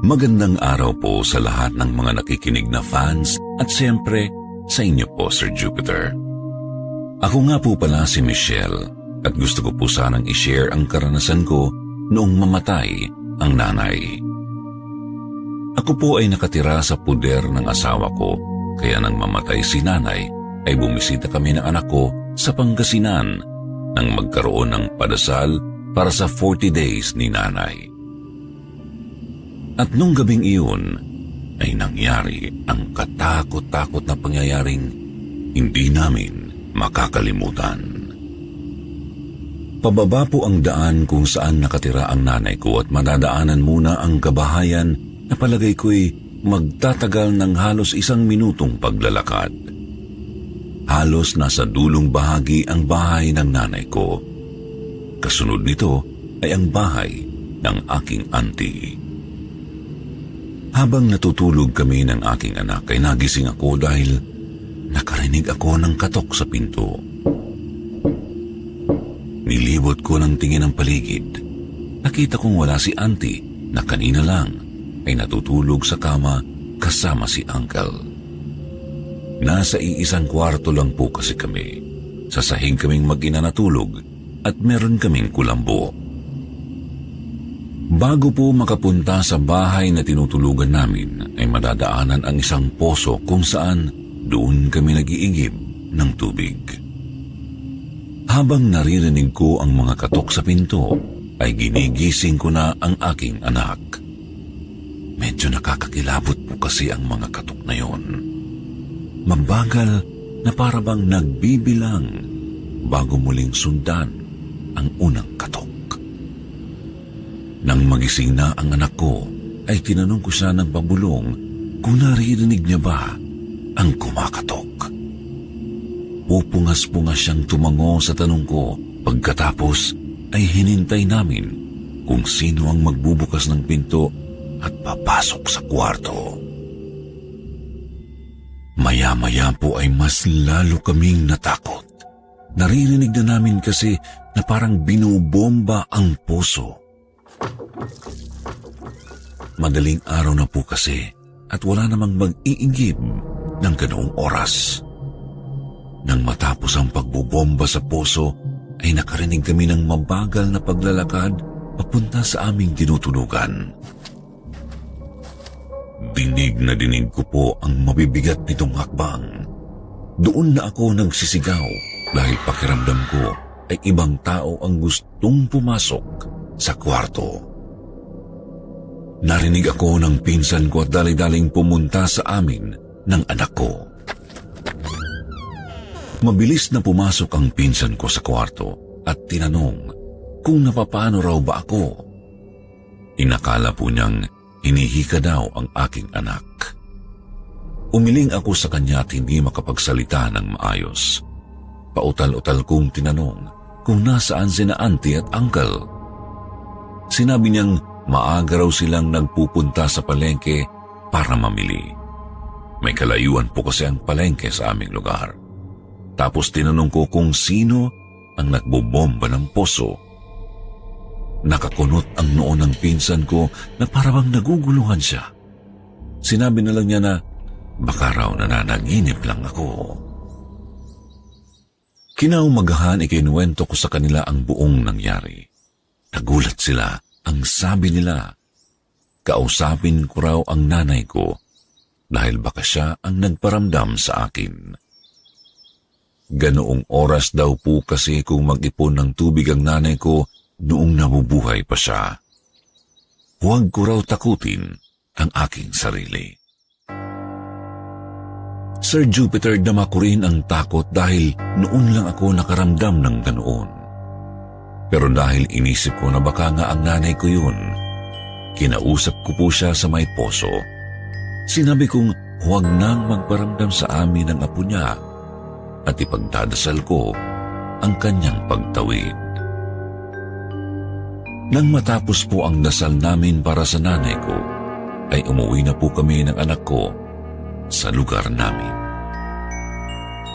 Magandang araw po sa lahat ng mga nakikinig na fans at siyempre sa inyo po, Sir Jupiter. Ako nga po pala si Michelle at gusto ko po sanang i-share ang karanasan ko noong mamatay ang nanay. Ako po ay nakatira sa puder ng asawa ko, kaya nang mamatay si nanay ay bumisita kami ng anak ko sa Pangasinan nang magkaroon ng padasal para sa 40 days ni nanay. At nung gabing iyon ay nangyari ang katakot-takot na pangyayaring hindi namin makakalimutan. Pababa po ang daan kung saan nakatira ang nanay ko at madadaanan muna ang kabahayan na palagay ko'y magtatagal ng halos 1 minutong paglalakad. Halos nasa dulong bahagi ang bahay ng nanay ko. Kasunod nito ay ang bahay ng aking auntie. Habang natutulog kami ng aking anak ay nagising ako dahil nakarinig ako ng katok sa pinto. Nilibot ko ng tingin ang paligid. Nakita kong wala si auntie na kanina lang ay natutulog sa kama kasama si uncle. Nasa iisang kwarto lang po kasi kami. Sa sahig kaming mag-ina natulog at meron kaming kulambo. Bago po makapunta sa bahay na tinutulugan namin ay madadaanan ang isang poso kung saan doon kami nag-iigib ng tubig. Habang naririnig ko ang mga katok sa pinto ay ginigising ko na ang aking anak. Medyo nakakakilabot po kasi ang mga katok na yon. Mabagal na parabang nagbibilang bago muling sundan ang unang katok. Nang magising na ang anak ko, ay tinanong ko siya ng pabulong kung naririnig niya ba ang kumakatok. Pupungas-pungas siyang tumango sa tanong ko. Pagkatapos ay hinintay namin kung sino ang magbubukas ng pinto at papasok sa kwarto. Maya-maya po ay mas lalo kaming natakot. Naririnig na namin kasi na parang binubomba ang puso. Madaling araw na po kasi at wala namang mag-iigib ng ganoong oras. Nang matapos ang pagbubomba sa puso, ay nakarinig kami ng mabagal na paglalakad papunta sa aming tinutulugan. Dinig na dinig ko po ang mabibigat nitong hakbang. Doon na ako nagsisigaw dahil pakiramdam ko ay ibang tao ang gustong pumasok sa kwarto. Narinig ako ng pinsan ko at dali-daling pumunta sa amin ng anak ko. Mabilis na pumasok ang pinsan ko sa kwarto at tinanong kung napapano raw ba ako. Inakala po niyang hinihika daw ang aking anak. Umiling ako sa kanya at hindi makapagsalita ng maayos. Pautal-utal kong tinanong kung nasaan sina auntie at uncle. Sinabi niyang maaga raw silang nagpupunta sa palengke para mamili. May kalayuan po kasi ang palengke sa aming lugar. Tapos tinanong ko kung sino ang nagbobomba ng poso. Nakakunot ang noo ng pinsan ko na parang naguguluhan siya. Sinabi na lang niya na baka raw nananaginip lang ako. Kinaumagahan ikinuwento ko sa kanila ang buong nangyari. Nagulat sila. Ang sabi nila, kausapin ko raw ang nanay ko dahil baka siya ang nagparamdam sa akin. Ganoong oras daw po kasi kung mag-ipon ng tubig ang nanay ko noong nabubuhay pa siya. Huwag ko raw takutin ang aking sarili. Sir Jupiter, dama ko rin ang takot dahil noon lang ako nakaramdam ng ganoon. Pero dahil inisip ko na baka nga ang nanay ko yun, kinausap ko po siya sa may poso. Sinabi kong huwag nang magparamdam sa amin ng apo niya at ipagdadasal ko ang kanyang pagtawid. Nang matapos po ang dasal namin para sa nanay ko, ay umuwi na po kami ng anak ko sa lugar namin.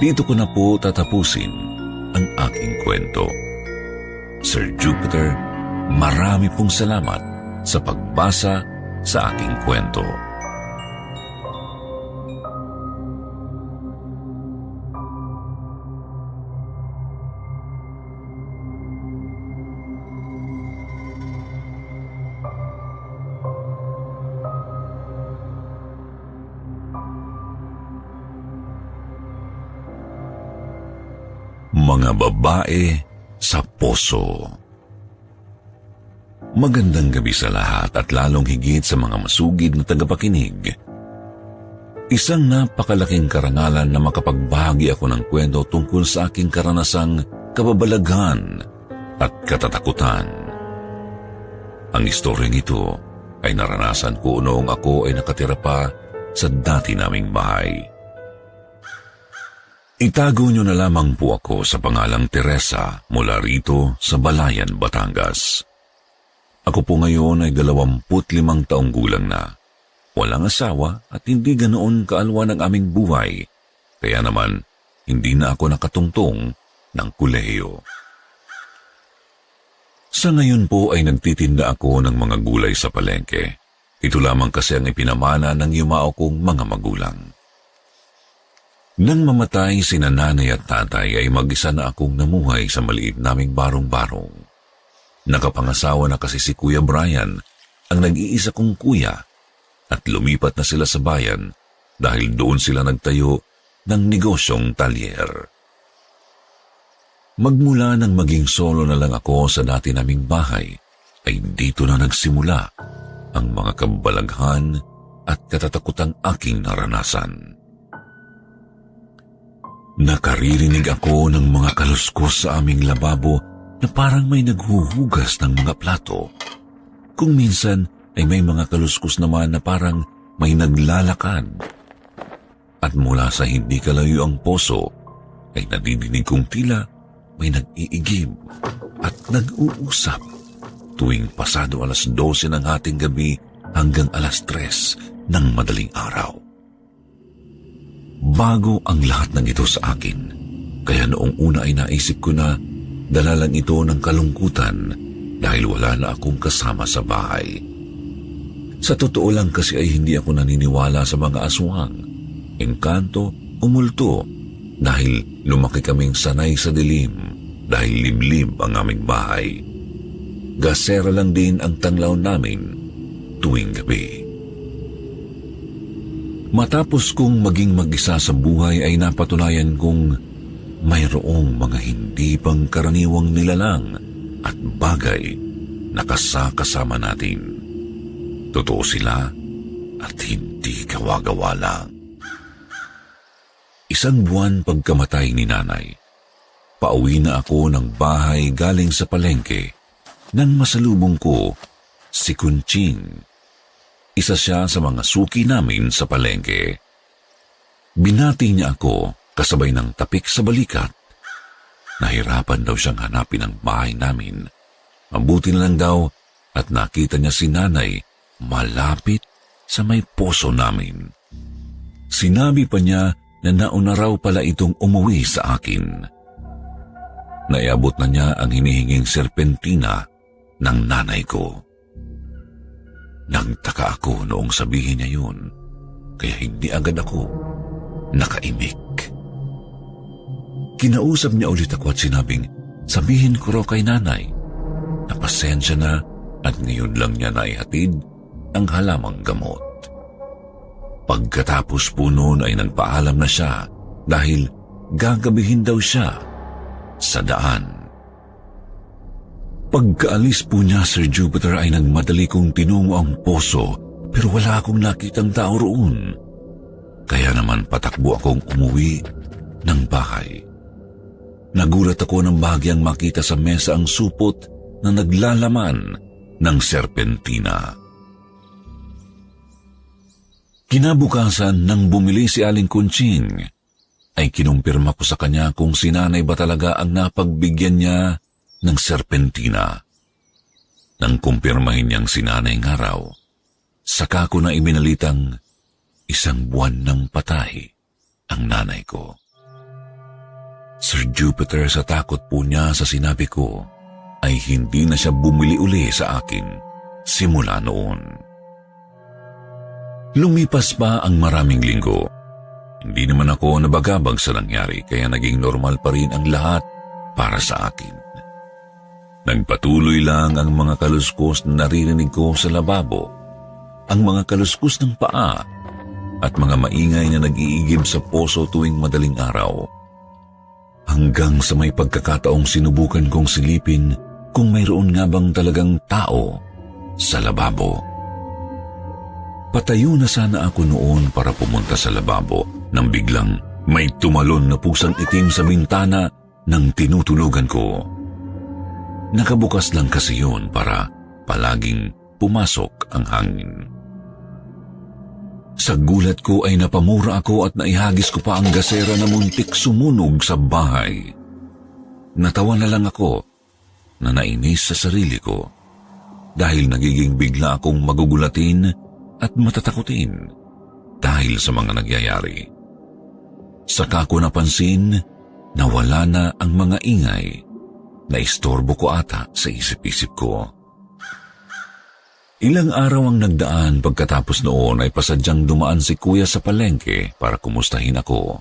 Dito ko na po tatapusin ang aking kwento. Sir Jupiter, marami pong salamat sa pagbasa sa aking kwento. Mga babae sa poso. Magandang gabi sa lahat at lalong higit sa mga masugid na tagapakinig. Isang napakalaking karangalan na makapagbahagi ako ng kwento tungkol sa aking karanasang kababalaghan at katatakutan. Ang istoryang ito ay naranasan ko noong ako ay nakatira pa sa dati naming bahay. Itago niyo na lamang po ako sa pangalang Teresa mula rito sa Balayan, Batangas. Ako po ngayon ay 25 taong gulang na. Walang asawa at hindi ganoon kaalwa ng aming buhay. Kaya naman, hindi na ako nakatungtong ng kolehiyo. Sa ngayon po ay nagtitinda ako ng mga gulay sa palengke. Ito lamang kasi ang ipinamana ng yumao kong mga magulang. Nang mamatay sina nanay at tatay ay mag-isa na akong namuhay sa maliit naming barong-barong. Nakapangasawa na kasi si Kuya Brian, ang nag-iisa kong kuya, at lumipat na sila sa bayan dahil doon sila nagtayo ng negosyong talyer. Magmula nang maging solo na lang ako sa dati naming bahay, ay dito na nagsimula ang mga kabalaghan at katatakutang aking naranasan. Nakaririnig ako ng mga kaluskos sa aming lababo na parang may naghuhugas ng mga plato. Kung minsan ay may mga kaluskos naman na parang may naglalakad. At mula sa hindi kalayo ang poso ay nadidinig kong tila may nag-iigib at nag-uusap tuwing pasado 12:00 ng hating gabi hanggang 3:00 ng madaling araw. Bago ang lahat ng ito sa akin, kaya noong una ay naisip ko na dala lang ito ng kalungkutan dahil wala na akong kasama sa bahay. Sa totoo lang kasi ay hindi ako naniniwala sa mga aswang, engkanto o multo dahil lumaki kaming sanay sa dilim dahil liblib ang aming bahay. Gasera lang din ang tanglaw namin tuwing gabi. Matapos kong maging mag-isa sa buhay ay napatunayan kong mayroong mga hindi pang karaniwang nilalang at bagay na kasama natin. Totoo sila at hindi gawa-gawa lang. Isang buwan pagkamatay ni nanay, pauwi na ako ng bahay galing sa palengke nang masalubong ko si Kunching. Isa siya sa mga suki namin sa palengke. Binati niya ako kasabay ng tapik sa balikat. Nahirapan daw siyang hanapin ang bahay namin. Mabuti na lang daw at nakita niya si nanay malapit sa may poso namin. Sinabi pa niya na nauna raw pala itong umuwi sa akin. Naiabot na niya ang hinihinging serpentina ng nanay ko. Nagtaka ako noong sabihin niya yun, kaya hindi agad ako nakaimik. Kinausap niya ulit ako at sinabing, sabihin ko raw kay nanay na pasensya na at ngayon lang niya naihatid ang halamang gamot. Pagkatapos po noon ay nagpaalam na siya dahil gagabihin daw siya sa daan. Pagkaalis po niya, Sir Jupiter, ay nagmadali kong tinungo ang poso pero wala akong nakitang tao roon. Kaya naman patakbo akong umuwi ng bahay. Nagulat ako nang bahagyang makita sa mesa ang supot na naglalaman ng serpentina. Kinabukasan nang bumili si Aling Kunching, ay kinumpirma ko sa kanya kung si nanay ba talaga ang napagbigyan niya ng serpentina. Nang kumpirmahin niyang si nanay nga raw, saka ko na ibinalitang 1 buwan ng patay ang nanay ko. Sir Jupiter, sa takot po niya sa sinabi ko, ay hindi na siya bumili uli sa akin simula noon. Lumipas pa ang maraming linggo. Hindi naman ako nabagabag sa nangyari kaya naging normal pa rin ang lahat para sa akin. Nagpatuloy lang ang mga kaluskos na naririnig ko sa lababo, ang mga kaluskos ng paa at mga maingay na nag-iigib sa poso tuwing madaling araw. Hanggang sa may pagkakataong sinubukan kong silipin kung mayroon nga bang talagang tao sa lababo. Patayo na sana ako noon para pumunta sa lababo nang biglang may tumalon na pusang itim sa bintana ng tinutulugan ko. Nakabukas lang kasi yun para palaging pumasok ang hangin. Sa gulat ko ay napamura ako at naihagis ko pa ang gasera na muntik sumunog sa bahay. Natawa na lang ako na nainis sa sarili ko dahil nagiging bigla akong magugulatin at matatakutin dahil sa mga nagyayari. Saka ko napansin na wala na ang mga ingay na istorbo ko ata sa isip-isip ko. Ilang araw ang nagdaan pagkatapos noon ay pasadyang dumaan si Kuya sa palengke para kumustahin ako.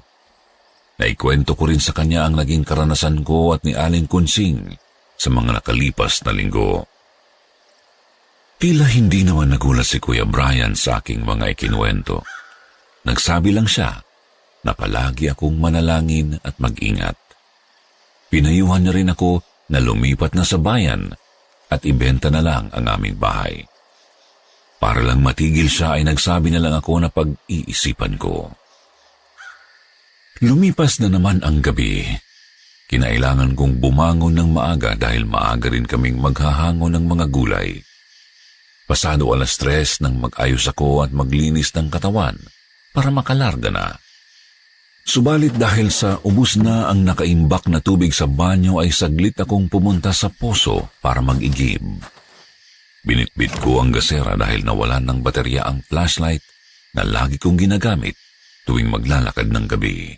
Naikwento ko rin sa kanya ang naging karanasan ko at ni Aling Kunsing sa mga nakalipas na linggo. Tila hindi naman nagulat si Kuya Brian sa aking mga ikinuwento. Nagsabi lang siya na palagi akong manalangin at mag-ingat. Pinayuhan niya rin ako na lumipat na sa bayan at ibenta na lang ang aming bahay. Para lang matigil siya ay nagsabi na lang ako na pag-iisipan ko. Lumipas na naman ang gabi. Kinailangan kong bumangon ng maaga dahil maaga rin kaming maghahango ng mga gulay. Pasado 3:00 nang mag-ayos ako at maglinis ng katawan para makalarga na. Subalit dahil sa ubos na ang nakaimbak na tubig sa banyo ay saglit akong pumunta sa poso para mag-igib. Binitbit ko ang gasera dahil nawalan ng baterya ang flashlight na lagi kong ginagamit tuwing maglalakad ng gabi.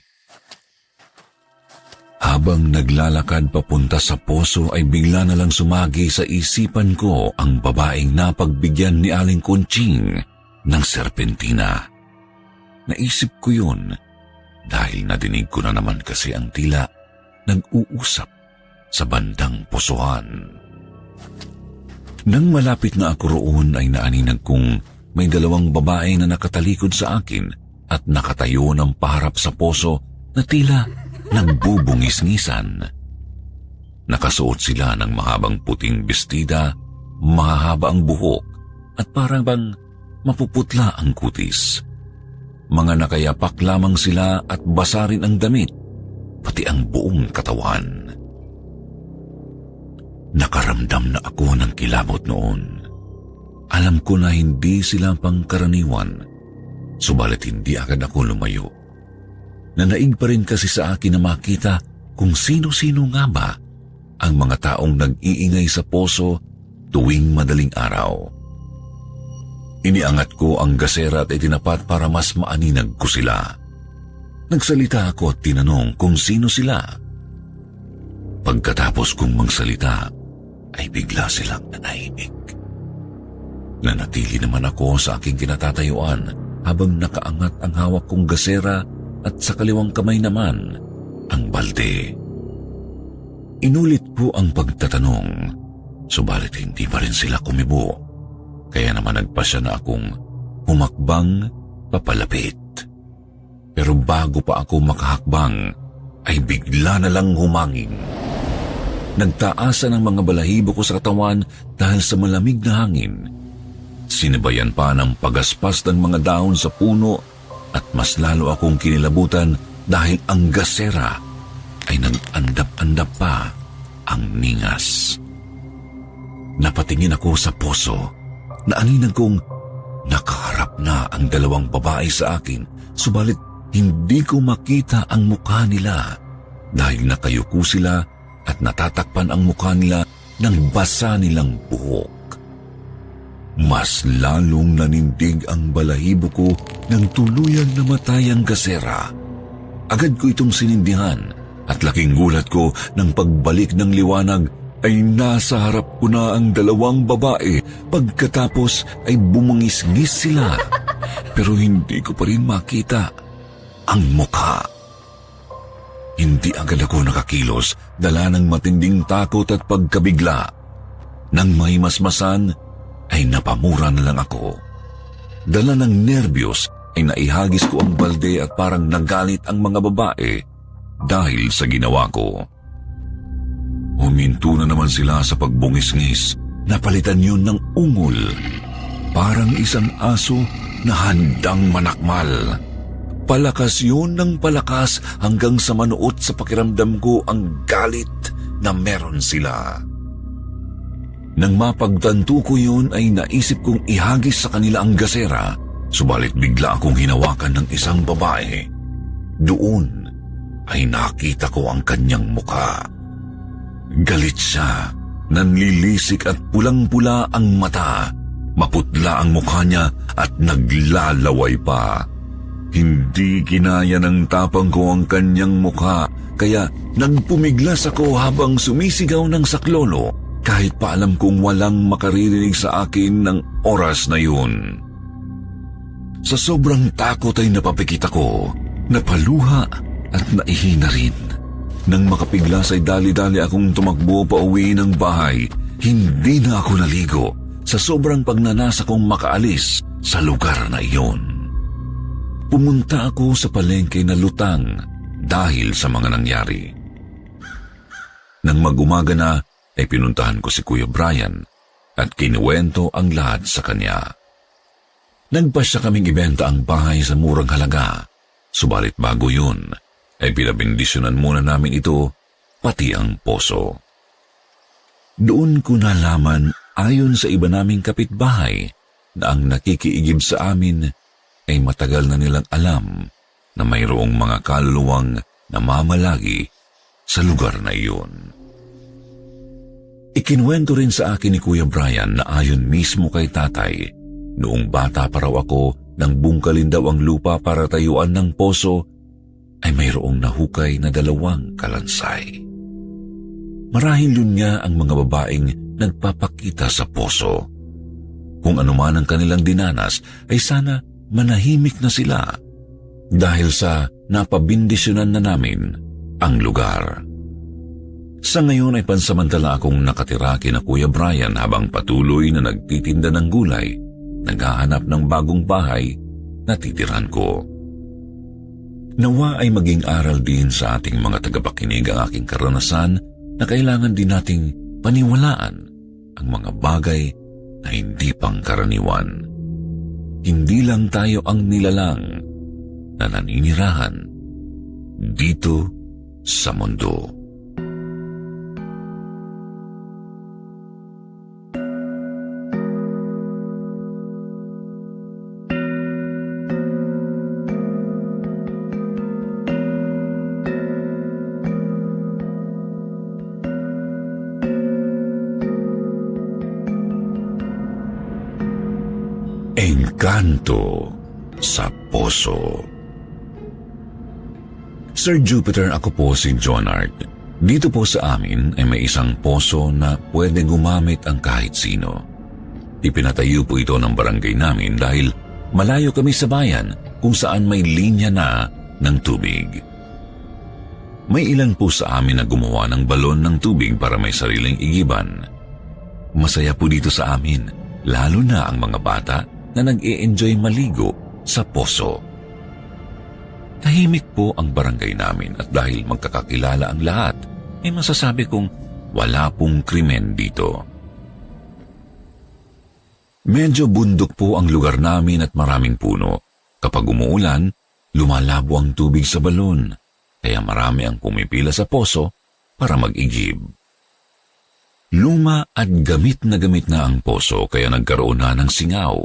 Habang naglalakad papunta sa poso ay bigla na lang sumagi sa isipan ko ang babaeng napagbigyan ni Aling Kunching ng serpentina. Naisip ko yun dahil nadinig ko na naman kasi ang tila nag-uusap sa bandang posohan. Nang malapit na ako roon ay naaninag kong may 2 babae na nakatalikod sa akin at nakatayo ng paharap sa poso na tila nagbubungis-ngisan. Nakasuot sila ng mahabang puting bestida, mahahaba ang buhok at parang bang mapuputla ang kutis. Mga nakayapak lamang sila at basa rin ang damit, pati ang buong katawan. Nakaramdam na ako ng kilabot noon. Alam ko na hindi sila pangkaraniwan, subalit hindi agad ako lumayo. Nanaig pa rin kasi sa akin na makita kung sino-sino nga ba ang mga taong nag-iingay sa poso tuwing madaling araw. Iniangat ko ang gasera at itinapat para mas maaninag ko sila. Nagsalita ako at tinanong kung sino sila. Pagkatapos kong magsalita, ay bigla silang nanahimik. Nanatili naman ako sa aking kinatatayuan habang nakaangat ang hawak kong gasera at sa kaliwang kamay naman ang balde. Inulit ko ang pagtatanong, subalit hindi pa rin sila kumibo. Kaya naman nagpasya na akong humakbang papalapit. Pero bago pa ako makahakbang, ay bigla na lang humangin. Nagtaasan ang mga balahibo ko sa katawan dahil sa malamig na hangin. Sinabayan pa ng pagaspas ng mga dahon sa puno at mas lalo akong kinilabutan dahil ang gasera ay nag-andap-andap pa ang ningas. Napatingin ako sa poso. Naaninag kong nakaharap na ang 2 babae sa akin, subalit hindi ko makita ang mukha nila dahil nakayuko sila at natatakpan ang mukha nila ng basa nilang buhok. Mas lalong nanindig ang balahibo ko nang tuluyang namatay ang gasera. Agad ko itong sinindihan at laking gulat ko nang pagbalik ng liwanag ay nasa harap ko na ang 2 babae. Pagkatapos ay bumungis-ngis sila pero hindi ko pa rin makita ang mukha. Hindi agad ako nakakilos, dala ng matinding takot at pagkabigla. Nang mahimasmasan, ay napamura na lang ako. Dala ng nerbiyos, ay naihagis ko ang balde at parang nagalit ang mga babae dahil sa ginawa ko. Huminto na naman sila sa pagbungis-ngis. Napalitan yun ng ungol. Parang isang aso na handang manakmal. Palakas yun ng palakas hanggang sa manuot sa pakiramdam ko ang galit na meron sila. Nang mapagtanto ko yun ay naisip kong ihagis sa kanila ang gasera, subalit bigla akong hinawakan ng isang babae. Doon ay nakita ko ang kanyang mukha. Galit siya, nanlilisik at pulang-pula ang mata. Maputla ang mukha niya at naglalaway pa. Hindi kinaya ng tapang ko ang kanyang mukha, kaya nagpumiglas ako habang sumisigaw ng saklolo kahit pa alam kong walang makaririnig sa akin ng oras na yun. Sa sobrang takot ay napapikit ako, napaluha at naihina rin. Nang makapiglas ay dali-dali akong tumakbo pa uwi ng bahay. Hindi na ako naligo sa sobrang pagnanasa kong makaalis sa lugar na iyon. Pumunta ako sa palengke na lutang dahil sa mga nangyari. Nang mag-umaga na, ay pinuntahan ko si Kuya Brian at kinuwento ang lahat sa kanya. Nagpasya kaming ibenta ang bahay sa murang halaga, subalit bago yun, ay pinabindisyonan muna namin ito, pati ang poso. Doon ko nalaman ayon sa iba naming kapitbahay na ang nakikiigib sa amin ay matagal na nilang alam na mayroong mga kaluluwang namamalagi sa lugar na iyon. Ikinuwento rin sa akin ni Kuya Brian na ayon mismo kay tatay, noong bata pa raw ako nang bungkalin daw ang lupa para tayuan ng poso, ay mayroong nahukay na 2 kalansay. Marahil yun nga ang mga babaeng nagpapakita sa poso. Kung ano man ang kanilang dinanas, ay sana manahimik na sila dahil sa napabindisyonan na namin ang lugar. Sa ngayon ay pansamantala akong nakatira kina Kuya Brian habang patuloy na nagtitinda ng gulay, naghahanap ng bagong bahay na titiran ko. Nawa ay maging aral din sa ating mga tagapakinig ang aking karanasan na kailangan din nating paniwalaan ang mga bagay na hindi pangkaraniwan. Hindi lang tayo ang nilalang na naninirahan dito sa mundo. Engkanto sa Poso. Sir Jupiter, ako po si John Art. Dito po sa amin ay may isang poso na pwede gumamit ang kahit sino. Ipinatayo po ito ng barangay namin dahil malayo kami sa bayan kung saan may linya na ng tubig. May ilan po sa amin na gumawa ng balon ng tubig para may sariling igiban. Masaya po dito sa amin, lalo na ang mga bata na nag-i-enjoy maligo sa poso. Tahimik po ang barangay namin at dahil magkakakilala ang lahat, ay masasabi kong wala pong krimen dito. Medyo bundok po ang lugar namin at maraming puno. Kapag umuulan, lumalabo ang tubig sa balon, kaya marami ang pumipila sa poso para mag-igib. Luma at gamit na ang poso kaya nagkaroon na ng singaw.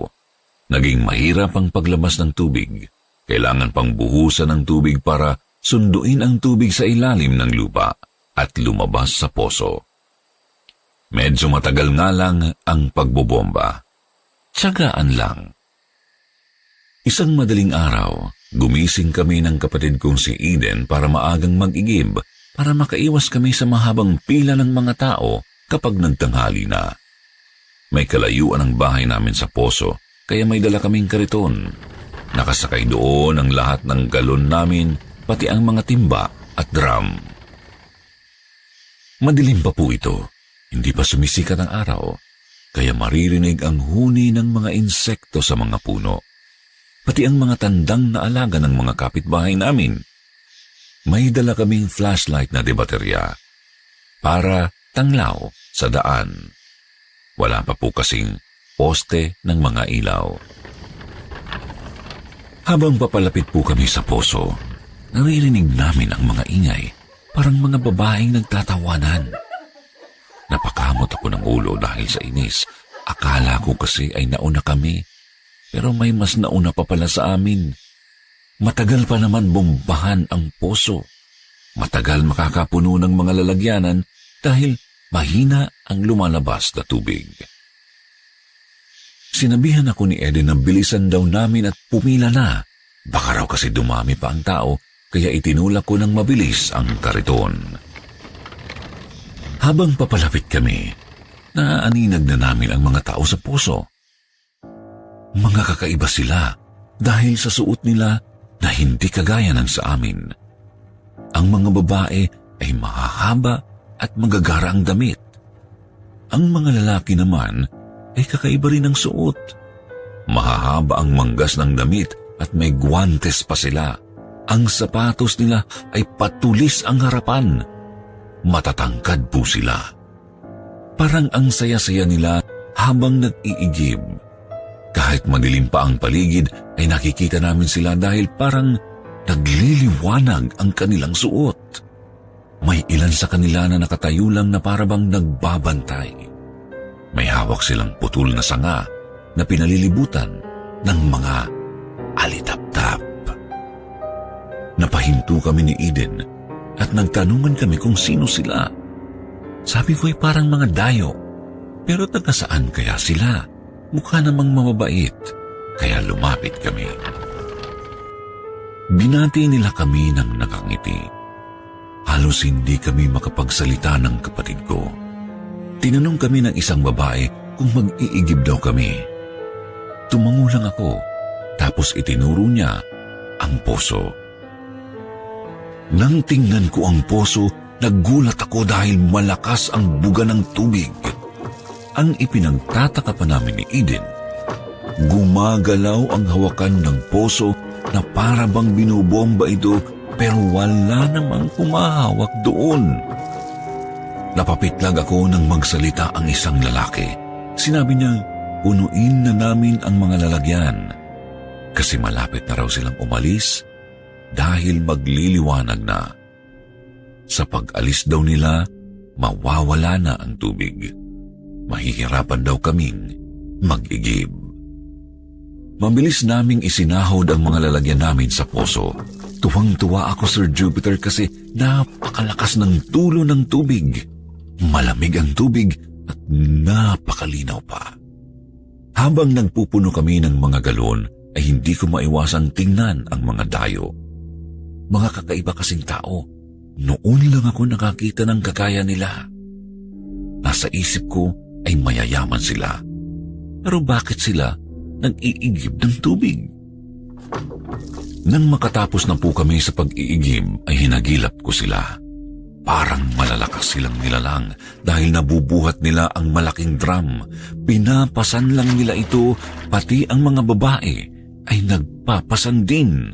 Naging mahirap ang paglabas ng tubig. Kailangan pang buhusan ng tubig para sunduin ang tubig sa ilalim ng lupa at lumabas sa poso. Medyo matagal nga lang ang pagbobomba. Tiyagaan lang. Isang madaling araw, gumising kami ng kapatid kong si Eden para maagang mag-igib para makaiwas kami sa mahabang pila ng mga tao kapag nagtanghali na. May kalayuan ang bahay namin sa poso, kaya may dala kaming kariton. Nakasakay doon ang lahat ng galon namin, pati ang mga timba at drum. Madilim pa po ito, hindi pa sumisikat ang araw, kaya maririnig ang huni ng mga insekto sa mga puno, pati ang mga tandang na alaga ng mga kapitbahay namin. May dala kaming flashlight na de baterya para tanglaw sa daan. Wala pa po kasing poste ng mga ilaw. Habang papalapit po kami sa poso, naririnig namin ang mga ingay, parang mga babaeng nagtatawanan. Napakamot ako ng ulo dahil sa inis. Akala ko kasi ay nauna kami, pero may mas nauna pa pala sa amin. Matagal pa naman bombahan ang poso. Matagal makakapuno ng mga lalagyanan dahil mahina ang lumalabas na tubig. Sinabihan ako ni Eden na bilisan daw namin at pumila na. Baka raw kasi dumami pa ang tao, kaya itinulak ko ng mabilis ang kariton. Habang papalapit kami, naaaninag na namin ang mga tao sa puso. Mga kakaiba sila dahil sa suot nila na hindi kagaya ng sa amin. Ang mga babae ay mahahaba at magagara ang damit. Ang mga lalaki naman ay kakaiba rin ang suot. Mahahaba ang manggas ng damit at may guwantes pa sila. Ang sapatos nila ay patulis ang harapan. Matatangkad po sila. Parang ang saya-saya nila habang nag-iigib. Kahit madilim pa ang paligid ay nakikita namin sila dahil parang nagliliwanag ang kanilang suot. May ilan sa kanila na nakatayo lang na parabang nagbabantay. May hawak silang putol na sanga na pinalilibutan ng mga alitap-tap. Napahinto kami ni Eden at nagtanungan kami kung sino sila. Sabi ko ay parang mga dayo, pero taga saan kaya sila? Mukha namang mababait, kaya lumapit kami. Binati nila kami ng nakangiti. Halos hindi kami makapagsalita ng kapatid ko. Tinanong kami ng isang babae kung mag-iigib daw kami. Tumango lang ako, tapos itinuro niya ang poso. Nang tingnan ko ang poso, naggulat ako dahil malakas ang buga ng tubig. Ang ipinagtataka pa namin ni Eden, gumagalaw ang hawakan ng poso na para bang binubomba ito pero wala namang humahawak doon. Napapitlag ako nang magsalita ang isang lalaki. Sinabi niya, punuin na namin ang mga lalagyan kasi malapit na raw silang umalis dahil magliliwanag na. Sa pag-alis daw nila, mawawala na ang tubig. Mahihirapan daw kaming mag-igib. Mabilis naming isinahod ang mga lalagyan namin sa poso. Tuwang-tuwa ako, Sir Jupiter, kasi napakalakas ng tulo ng tubig. Malamig ang tubig at napakalinaw pa. Habang nagpupuno kami ng mga galon, ay hindi ko maiwasang tingnan ang mga dayo. Mga kakaiba kasing tao. Noon lang ako nakakita ng kagaya nila. Nasa isip ko ay mayayaman sila. Pero bakit sila nag-iigib ng tubig? Nang makatapos na po kami sa pag-iigib, ay hinagilap ko sila. Parang malalakas silang nilalang dahil nabubuhat nila ang malaking drum. Pinapasan lang nila ito, pati ang mga babae ay nagpapasan din.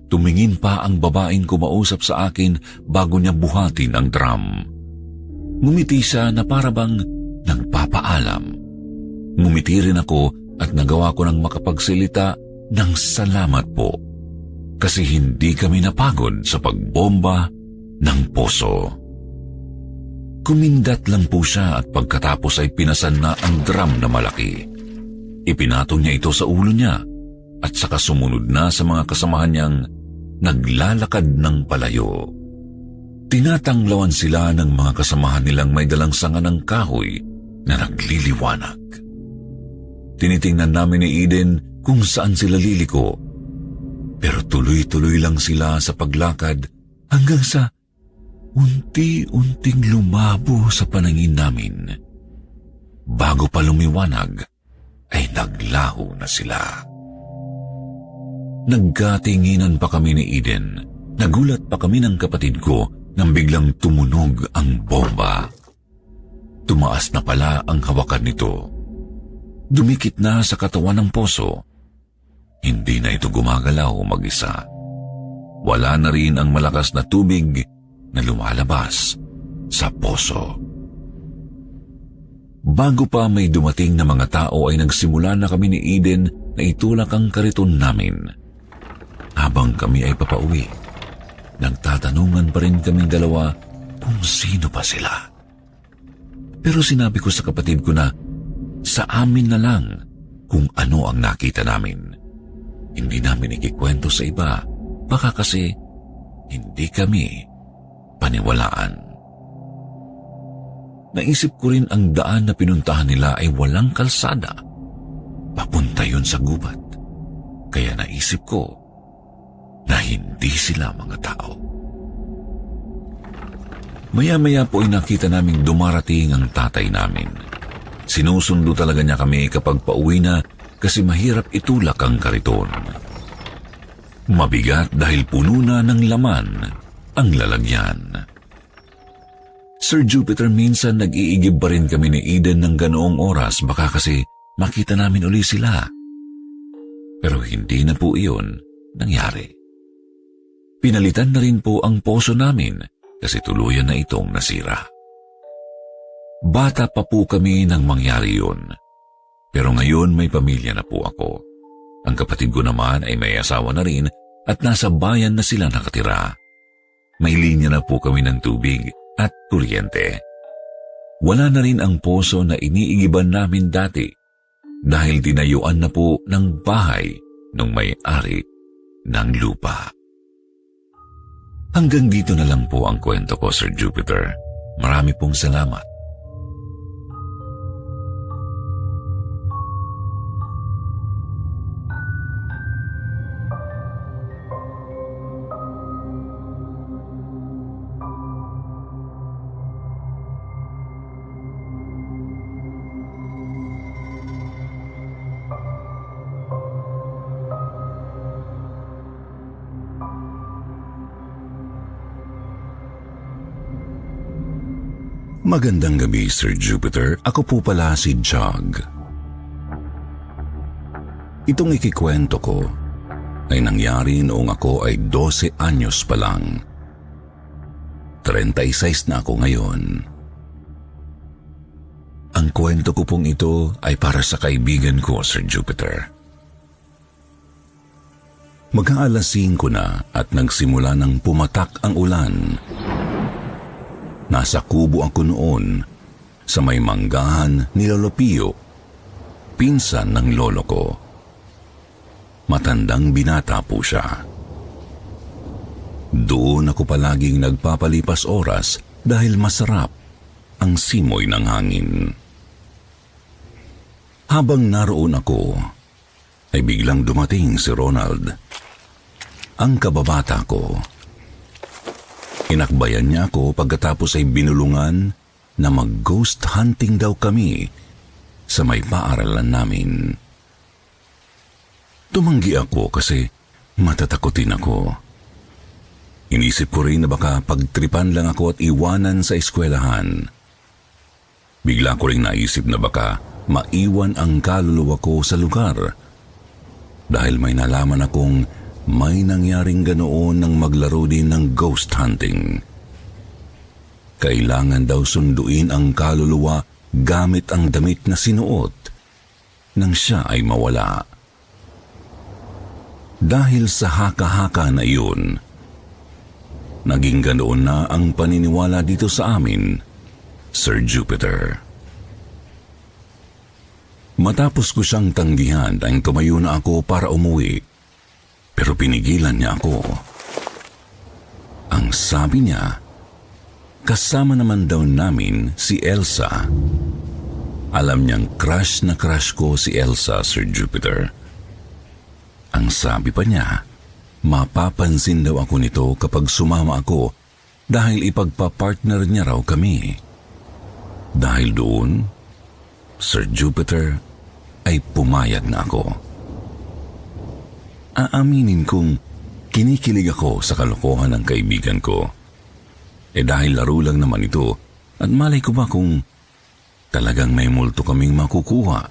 Tumingin pa ang babaeng kumausap sa akin bago niya buhatin ang drum. Ngumiti siya na parabang nagpapaalam. Ngumiti rin ako at nagawa ko ng makapagsalita ng salamat po kasi hindi kami napagod sa pagbomba ng poso. Kumindat lang po siya at pagkatapos ay pinasan na ang drum na malaki. Ipinatong niya ito sa ulo niya at saka sumunod na sa mga kasamahan niyang naglalakad ng palayo. Tinatanglawan sila ng mga kasamahan nilang may dalang sanga ng kahoy na nagliliwanag. Tinitingnan namin ni Eden kung saan sila liliko, pero tuloy-tuloy lang sila sa paglakad hanggang sa unti-unting lumabo sa paningin namin. Bago pa lumiwanag, ay naglaho na sila. Nagkatinginan pa kami ni Eden. Nagulat pa kami ng kapatid ko nang biglang tumunog ang bomba. Tumaas na pala ang hawakan nito. Dumikit na sa katawan ng poso. Hindi na ito gumagalaw mag-isa. Wala na rin ang malakas na tubig na lumalabas sa poso. Bago pa may dumating na mga tao ay nagsimula na kami ni Eden na itulak ang kariton namin. Habang kami ay papauwi, nagtatanungan pa rin kaming dalawa kung sino pa sila. Pero sinabi ko sa kapatid ko na sa amin na lang kung ano ang nakita namin. Hindi namin ikikwento sa iba, baka kasi hindi kami paniwalaan. Naisip ko rin ang daan na pinuntahan nila ay walang kalsada. Papunta yun sa gubat. Kaya naisip ko na hindi sila mga tao. Maya-maya po ay nakita naming dumarating ang tatay namin. Sinusundo talaga niya kami kapag pauwi na kasi mahirap itulak ang kariton. Mabigat dahil puno na ng laman ang lalagyan. Sir Jupiter, minsan nag-iigib pa rin kami ni Eden ng ganoong oras baka kasi makita namin uli sila. Pero hindi na po iyon nangyari. Pinalitan na rin po ang poso namin kasi tuluyan na itong nasira. Bata pa po kami nang mangyari yun. Pero ngayon may pamilya na po ako. Ang kapatid ko naman ay may asawa na rin at nasa bayan na sila nakatira. May linya na po kami ng tubig at kuryente. Wala na rin ang poso na iniigiban namin dati dahil tinayuan na po ng bahay ng may-ari ng lupa. Hanggang dito na lang po ang kwento ko, Sir Jupiter. Marami pong salamat. Magandang gabi, Sir Jupiter. Ako po pala si Jog. Itong ikikwento ko ay nangyari noong ako ay 12 anyos pa lang. 36 na ako ngayon. Ang kwento ko pong ito ay para sa kaibigan ko, Sir Jupiter. Mag-aalas 5 na at nagsimula ng pumatak ang ulan. Nasa kubo ako noon sa may manggahan ni Lolo Pio, pinsan ng lolo ko. Matandang binata po siya. Doon ako palaging nagpapalipas oras dahil masarap ang simoy ng hangin. Habang naroon ako, ay biglang dumating si Ronald, ang kababata ko. Inakbayan niya ako pagkatapos ay binulungan na mag-ghost hunting daw kami sa may paaralan namin. Tumanggi ako kasi matatakotin ako. Inisip ko rin na baka pagtripan lang ako at iwanan sa eskwelahan. Bigla ko rin naisip na baka maiwan ang kaluluwa ko sa lugar dahil may nalaman akong may nangyaring ganoon nang maglaro din ng ghost hunting. Kailangan daw sunduin ang kaluluwa gamit ang damit na sinuot nang siya ay mawala. Dahil sa haka-haka na iyon, naging ganoon na ang paniniwala dito sa amin, Sir Jupiter. Matapos ko siyang tanggihan ay tumayo na ako para umuwi. Pero pinigilan niya ako. Ang sabi niya, kasama naman daw namin si Elsa. Alam niyang crush na crush ko si Elsa, Sir Jupiter. Ang sabi pa niya, mapapansin daw ako nito kapag sumama ako dahil ipagpapartner niya raw kami. Dahil doon, Sir Jupiter, ay pumayag na ako. Aaminin kong kinikilig ako sa kalokohan ng kaibigan ko. Dahil laro lang naman ito, at malay ko ba kung talagang may multo kaming makukuha.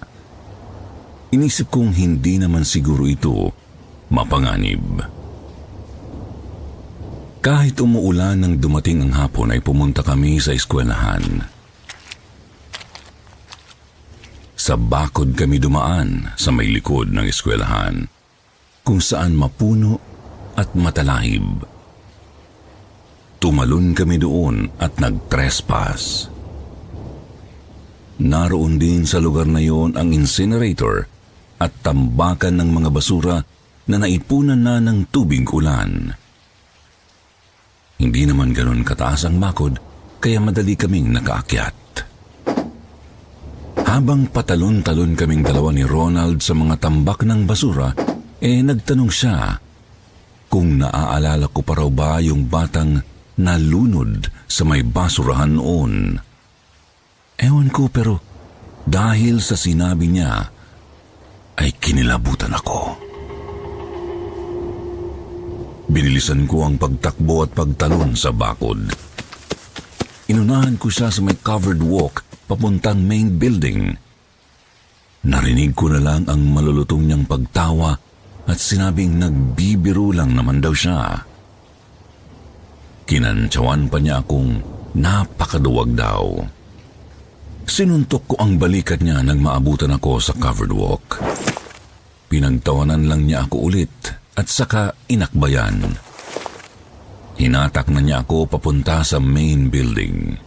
Inisip kong hindi naman siguro ito mapanganib. Kahit umuulan nang dumating ang hapon ay pumunta kami sa eskwelahan. Sa bakod kami dumaan sa may likod ng eskwelahan, kung saan mapuno at matalahib. Tumalon kami doon at nag-trespass. Naroon din sa lugar na yon ang incinerator at tambakan ng mga basura na naipunan na ng tubig ulan. Hindi naman ganon kataas ang bakod, kaya madali kaming nakaakyat. Habang patalon-talon kaming dalawa ni Ronald sa mga tambak ng basura, nagtanong siya kung naaalala ko pa raw ba yung batang nalunod sa may basurahan noon. Ewan ko, pero dahil sa sinabi niya, ay kinilabutan ako. Binilisan ko ang pagtakbo at pagtalon sa bakod. Inunahan ko siya sa may covered walk papuntang main building. Narinig ko na lang ang malulutong niyang pagtawa at sinabing nagbibiro lang naman daw siya. Kinantsawan pa niya akong napakaduwag daw. Sinuntok ko ang balikat niya nang maabutan ako sa covered walk. Pinagtawanan lang niya ako ulit at saka inakbayan. Hinatak na niya ako papunta sa main building.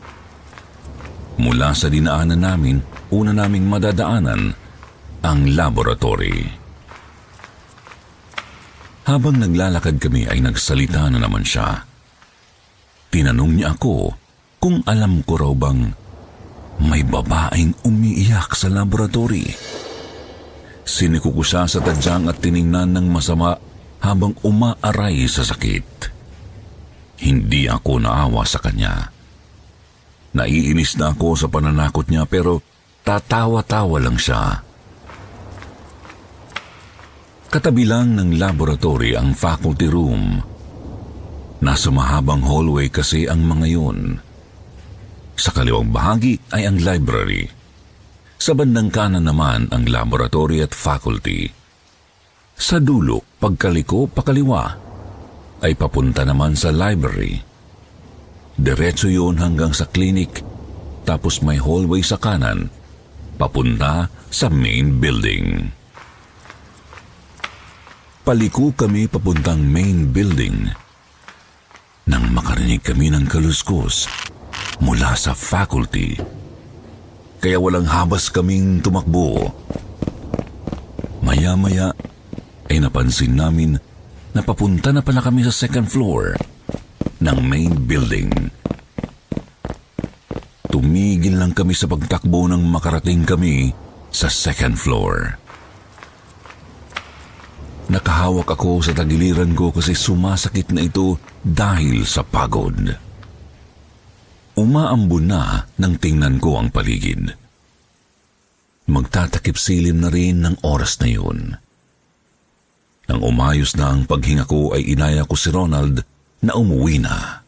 Mula sa dinaanan namin, una naming madadaanan ang laboratory. Habang naglalakad kami ay nagsalita na naman siya. Tinanong niya ako kung alam ko raw bang may babaeng umiiyak sa laboratory. Siniko ko siya sa tadyang at tiningnan ng masama habang umaaray sa sakit. Hindi ako naawa sa kanya. Naiinis na ako sa pananakot niya pero tatawa-tawa lang siya. Katabi lang ng laboratory ang faculty room. Nasa mahabang hallway kasi ang mga yun. Sa kaliwang bahagi ay ang library. Sa bandang kanan naman ang laboratory at faculty. Sa dulo, pagkaliko, pakaliwa, ay papunta naman sa library. Diretso yun hanggang sa clinic, tapos may hallway sa kanan, papunta sa main building. Paliko kami papuntang main building nang makarinig kami ng kaluskos mula sa faculty. Kaya walang habas kaming tumakbo. Maya-maya ay napansin namin na papunta na pala kami sa second floor ng main building. Tumigil lang kami sa pagtakbo nang makarating kami sa second floor. Nakahawak ako sa tagiliran ko kasi sumasakit na ito dahil sa pagod. Umaambon na nang tingnan ko ang paligid. Magtatakip silim na rin ng oras na yun. Nang umayos na ang paghinga ko ay inaya ko si Ronald na umuwi na.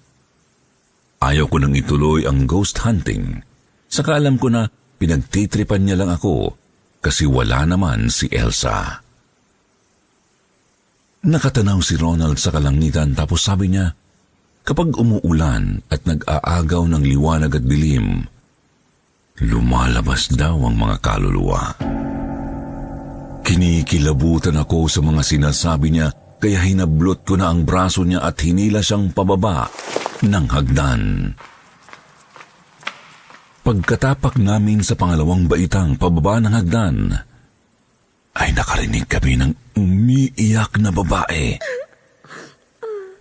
Ayaw ko nang ituloy ang ghost hunting. Saka alam ko na pinagtitripan niya lang ako kasi wala naman si Elsa. Nakatanaw si Ronald sa kalangitan tapos sabi niya, kapag umuulan at nag-aagaw ng liwanag at dilim, lumalabas daw ang mga kaluluwa. Kinikilabutan ako sa mga sinasabi niya kaya hinablot ko na ang braso niya at hinila siyang pababa ng hagdan. Pagkatapak namin sa pangalawang baitang pababa ng hagdan, ay nakarinig kami ng umiiyak na babae.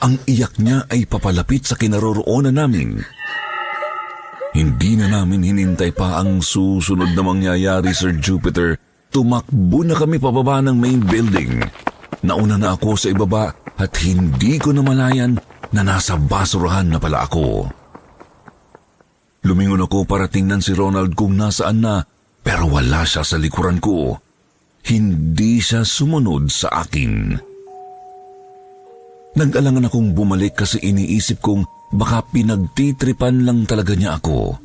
Ang iyak niya ay papalapit sa kinaroroonan namin. Hindi na namin hinintay pa ang susunod na mangyayari, Sir Jupiter. Tumakbo na kami pababa ng main building. Nauna na ako sa ibaba at hindi ko namalayan na nasa basurahan na pala ako. Lumingon ako para tingnan si Ronald kung nasaan na, pero wala siya sa likuran ko. Hindi siya sumunod sa akin. Nag-alangan akong bumalik kasi iniisip kong baka pinagtitripan lang talaga niya ako.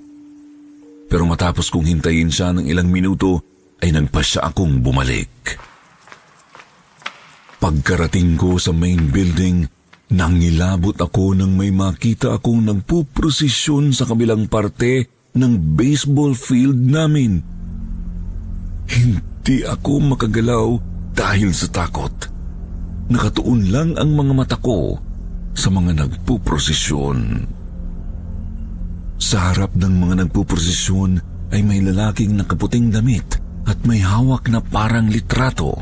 Pero matapos kong hintayin siya ng ilang minuto, ay nagpasya akong bumalik. Pagkarating ko sa main building, nangilabot ako nang may makita akong nagpuprosesyon sa kabilang parte ng baseball field namin. Hindi ako makagalaw dahil sa takot. Nakatuon lang ang mga mata ko sa mga nagpuprosesyon. Sa harap ng mga nagpuprosesyon ay may lalaking nakaputing damit at may hawak na parang litrato.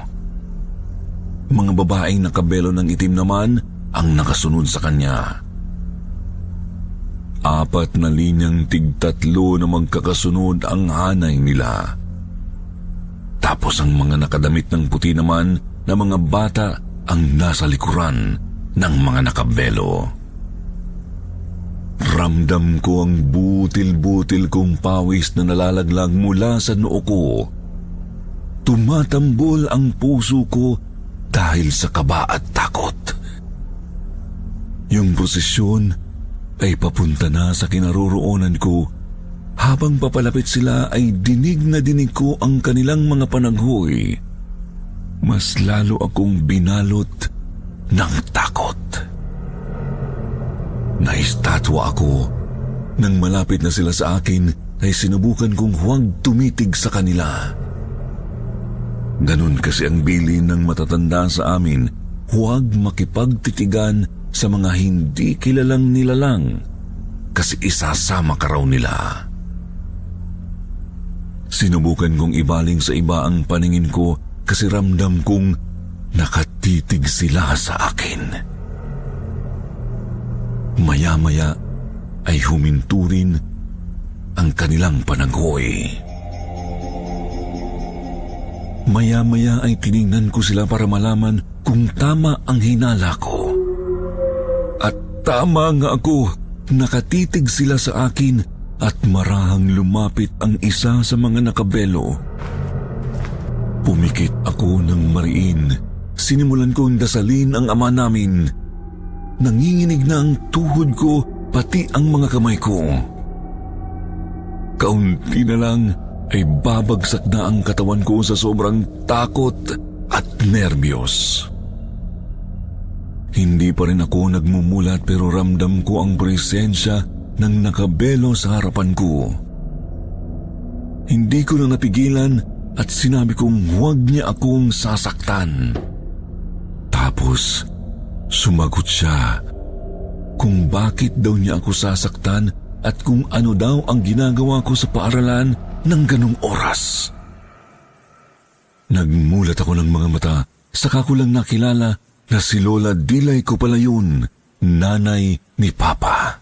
Mga babaeng nakabelo ng itim naman ang nakasunod sa kanya. 4 na linyang tig-3 na magkakasunod ang hanay nila. Tapos ang mga nakadamit ng puti naman na mga bata ang nasa likuran ng mga nakabelo. Ramdam ko ang butil-butil kong pawis na nalalaglag mula sa noo ko. Tumatambol ang puso ko dahil sa kaba at takot. Yung prosesyon ay papunta na sa kinaroroonan ko. Habang papalapit sila ay dinig na dinig ko ang kanilang mga panaghoy. Mas lalo akong binalot ng takot. Naistatwa ako. Nang malapit na sila sa akin, ay sinubukan kong huwag tumitig sa kanila. Ganun kasi ang bilin ng matatanda sa amin, huwag makipagtitigan sa mga hindi kilalang nilalang kasi isasama ka raw nila. Sinubukan kong ibaling sa iba ang paningin ko kasi ramdam kong nakatitig sila sa akin. Maya-maya ay huminto rin ang kanilang panaghoy. Maya-maya ay tiningnan ko sila para malaman kung tama ang hinala ko. At tama nga ako, nakatitig sila sa akin at marahang lumapit ang isa sa mga nakabelo. Pumikit ako ng mariin. Sinimulan kong dasalin ang ama namin. Nanginginig na ang tuhod ko, pati ang mga kamay ko. Kaunti na lang ay babagsak na ang katawan ko sa sobrang takot at nerbiyos. Hindi pa rin ako nagmumulat pero ramdam ko ang presensya ng nakabelo sa harapan ko. Hindi ko na napigilan at sinabi kong huwag niya akong sasaktan. Tapos, sumagot siya kung bakit daw niya ako sasaktan at kung ano daw ang ginagawa ko sa paaralan ng ganong oras. Nagmulat ako ng mga mata, saka ko lang nakilala na si Lola Dilay ko pala yun, nanay ni Papa.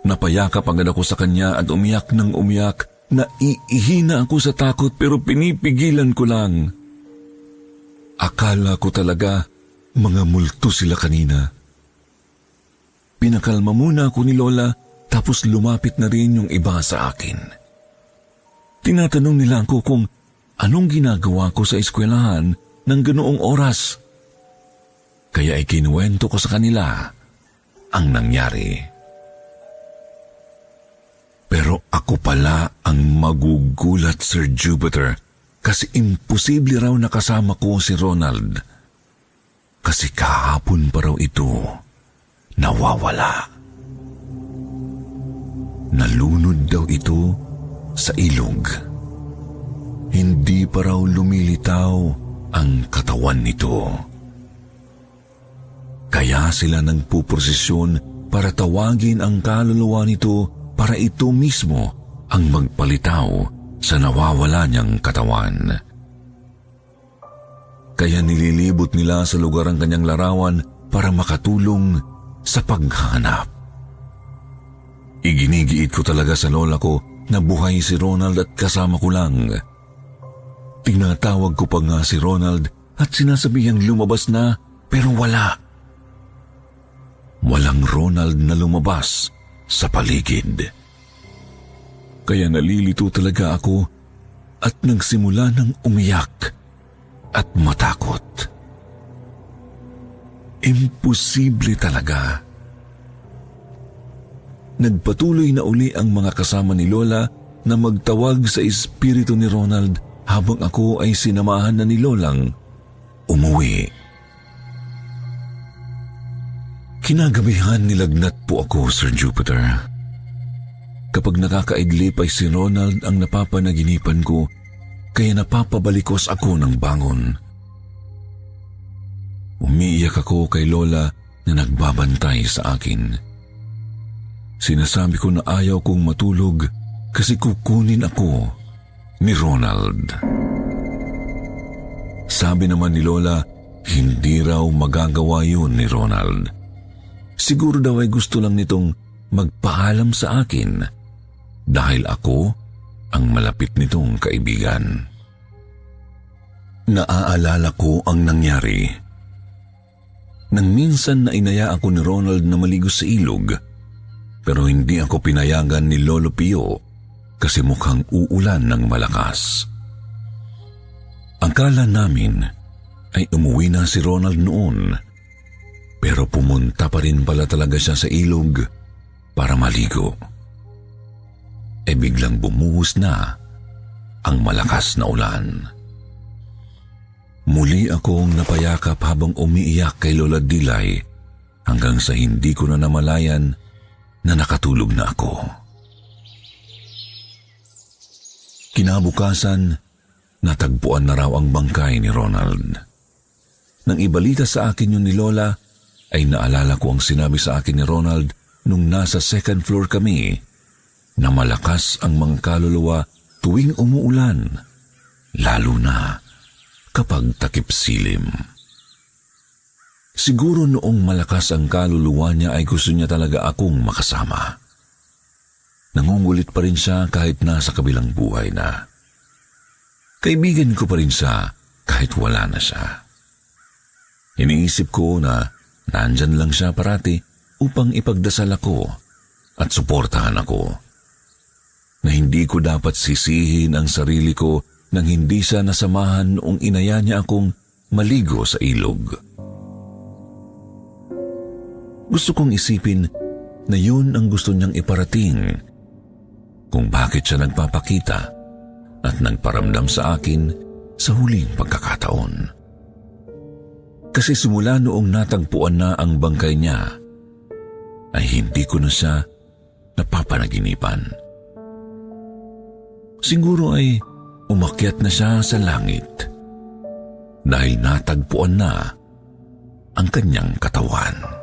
Napayakap agad ako sa kanya at umiyak ng umiyak. Naiihina ako sa takot pero pinipigilan ko lang. Akala ko talaga mga multo sila kanina. Pinakalma muna ako ni Lola tapos lumapit na rin yung iba sa akin. Tinatanong nila ako kung anong ginagawa ko sa eskwelahan ng ganoong oras. Kaya ikinuwento ko sa kanila ang nangyari. Pero ako pala ang magugulat, Sir Jupiter, kasi imposible raw nakasama ko si Ronald. Kasi kahapon pa raw ito nawawala. Nalunod daw ito sa ilog. Hindi pa raw lumilitaw ang katawan nito. Kaya sila nagpuprosesyon para tawagin ang kaluluwa nito para ito mismo ang magpalitaw sa nawawala niyang katawan. Kaya nililibot nila sa lugar ang kanyang larawan para makatulong sa paghahanap. Iginigiit ko talaga sa lola ko na buhay si Ronald at kasama ko lang. Tinatawag ko pa nga si Ronald at sinasabihang lumabas na pero wala. Walang Ronald na lumabas sa paligid. Kaya nalilito talaga ako at nagsimula ng umiyak at matakot. Imposible talaga. Nagpatuloy na uli ang mga kasama ni Lola na magtawag sa espiritu ni Ronald habang ako ay sinamahan na ni Lolang umuwi. Kinagabihan nilagnat po ako, Sir Jupiter. Kapag nakakaidlip ay si Ronald ang napapanaginipan ko, kaya napapabalikos ako ng bangon. Umiiyak ako kay Lola na nagbabantay sa akin. Sinasabi ko na ayaw kong matulog kasi kukunin ako ni Ronald. Sabi naman ni Lola, hindi raw magagawa yun ni Ronald. Siguro daw ay gusto lang nitong magpaalam sa akin dahil ako ang malapit nitong kaibigan. Naaalala ko ang nangyari. Nang minsan na inaya ako ni Ronald na maligo sa ilog, pero hindi ako pinayagan ni Lolo Pio kasi mukhang uulan ng malakas. Akala namin ay umuwi na si Ronald noon, pero pumunta pa rin pala talaga siya sa ilog para maligo. Biglang bumuhos na ang malakas na ulan. Muli akong napayakap habang umiiyak kay Lola Dilay hanggang sa hindi ko na namalayan na nakatulog na ako. Kinabukasan, natagpuan na raw ang bangkay ni Ronald. Nang ibalita sa akin yun ni Lola, ay naalala ko ang sinabi sa akin ni Ronald nung nasa second floor kami na malakas ang mga kaluluwa tuwing umuulan, lalo na kapag takip silim. Siguro noong malakas ang kaluluwa niya ay gusto niya talaga akong makasama. Nangungulit pa rin siya kahit nasa kabilang buhay na. Kaibigan ko pa rin siya kahit wala na siya. Iniisip ko na nandyan lang siya parati upang ipagdasal ako at suportahan ako. Na hindi ko dapat sisihin ang sarili ko nang hindi siya nasamahan noong inaya niya akong maligo sa ilog. Gusto kong isipin na yun ang gusto niyang iparating kung bakit siya nagpapakita at nagparamdam sa akin sa huling pagkakataon. Kasi simula noong natagpuan na ang bangkay niya, ay hindi ko na siya napapanaginipan. Siguro ay umakyat na siya sa langit dahil natagpuan na ang kanyang katawan.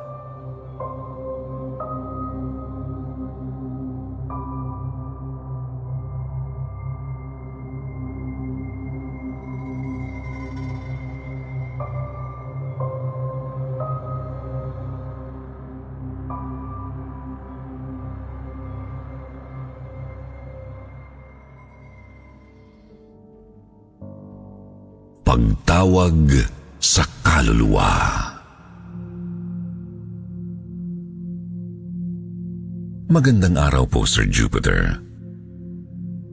Pagtawag sa kaluluwa. Magandang araw po, Sir Jupiter.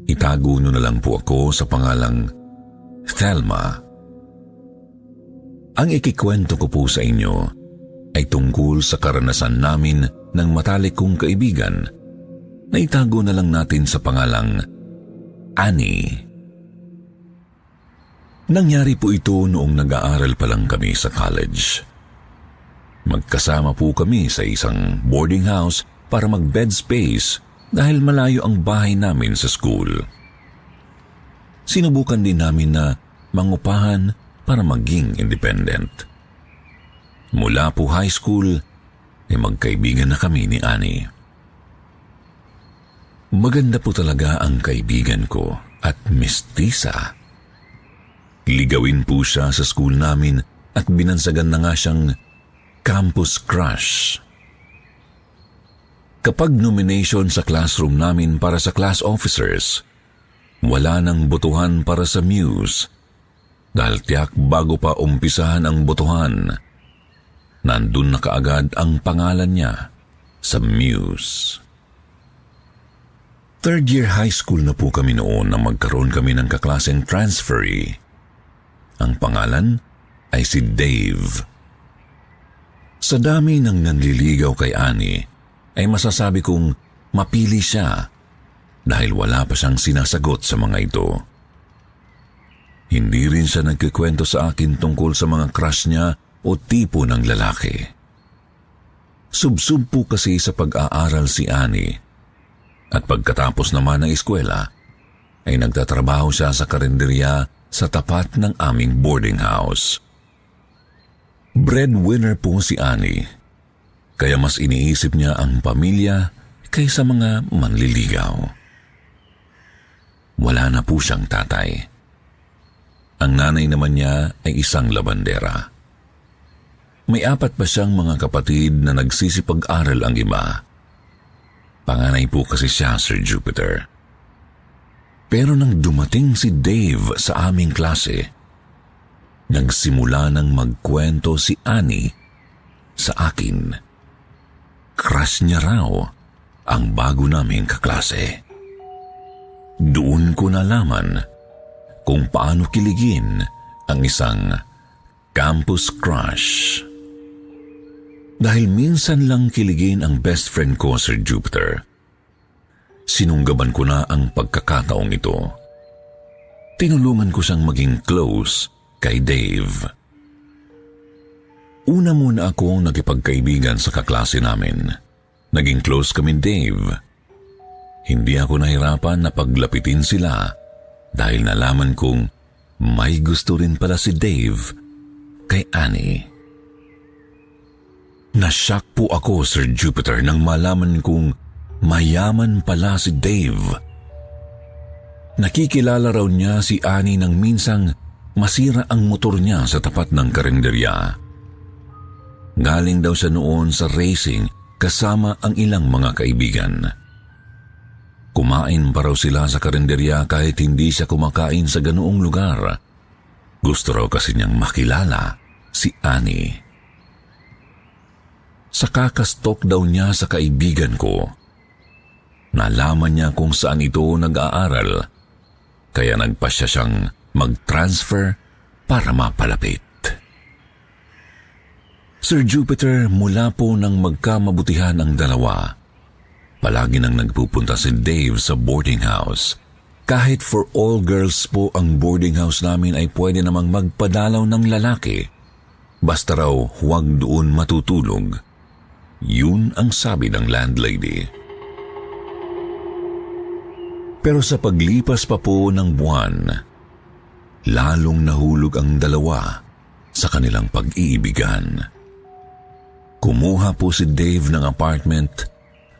Itago niyo na lang po ako sa pangalang Thelma. Ang ikikwento ko po sa inyo ay tungkol sa karanasan namin ng matalik kong kaibigan na itago na lang natin sa pangalang Annie. Nangyari po ito noong nag-aaral pa lang kami sa college. Magkasama po kami sa isang boarding house para mag-bed space dahil malayo ang bahay namin sa school. Sinubukan din namin na mangupahan para maging independent. Mula po high school, ay magkaibigan na kami ni Annie. Maganda po talaga ang kaibigan ko at mistisa. Ligawin po siya sa school namin at binansagan na nga siyang campus crush. Kapag nomination sa classroom namin para sa class officers, wala nang botohan para sa muse dahil tiyak bago pa umpisahan ang botohan, nandun na kaagad ang pangalan niya sa muse. Third year high school na po kami noon na magkaroon kami ng kaklaseng transferee. Ang pangalan ay si Dave. Sa dami ng nanliligaw kay Annie, ay masasabi kong mapili siya dahil wala pa siyang sinasagot sa mga ito. Hindi rin siya nagkikwento sa akin tungkol sa mga crush niya o tipo ng lalaki. Subsub po kasi sa pag-aaral si Annie at pagkatapos naman ng eskwela ay nagtatrabaho siya sa karinderya sa tapat ng aming boarding house. Breadwinner po si Annie, kaya mas iniisip niya ang pamilya kaysa mga manliligaw. Wala na po siyang tatay. Ang nanay naman niya ay isang labandera. May 4 pa siyang mga kapatid na nagsisipag-aral ang iba. Panganay po kasi siya, Sir Jupiter. Pero nang dumating si Dave sa aming klase, nagsimula nang magkwento si Annie sa akin. Crush niya raw ang bago naming kaklase. Doon ko nalaman kung paano kiligin ang isang campus crush. Dahil minsan lang kiligin ang best friend ko, Sir Jupiter, sinunggaban ko na ang pagkakataong ito. Tinulungan ko siyang maging close kay Dave. Una muna akong nakipagkaibigan sa kaklase namin. Naging close kami, Dave. Hindi ako nahirapan na paglapitin sila dahil nalaman kong may gusto rin pala si Dave kay Annie. Nashock po ako, Sir Jupiter, nang malaman kong mayaman pala si Dave. Nakikilala raw niya si Annie nang minsang masira ang motor niya sa tapat ng karinderya. Galing daw siya noon sa racing kasama ang ilang mga kaibigan. Kumain pa raw sila sa karinderya kahit hindi siya kumakain sa ganoong lugar. Gusto raw kasi niyang makilala si Annie. Sa kakastok daw niya sa kaibigan ko, nalaman niya kung saan ito nag-aaral, kaya nagpasya siyang mag-transfer para mapalapit. Sir Jupiter, mula po nang magkamabutihan ang dalawa, palagi nang nagpupunta si Dave sa boarding house. Kahit for all girls po ang boarding house namin ay pwede namang magpadalaw ng lalaki, basta raw huwag doon matutulog. Yun ang sabi ng landlady. Pero sa paglipas pa po ng buwan, lalong nahulog ang dalawa sa kanilang pag-iibigan. Kumuha po si Dave ng apartment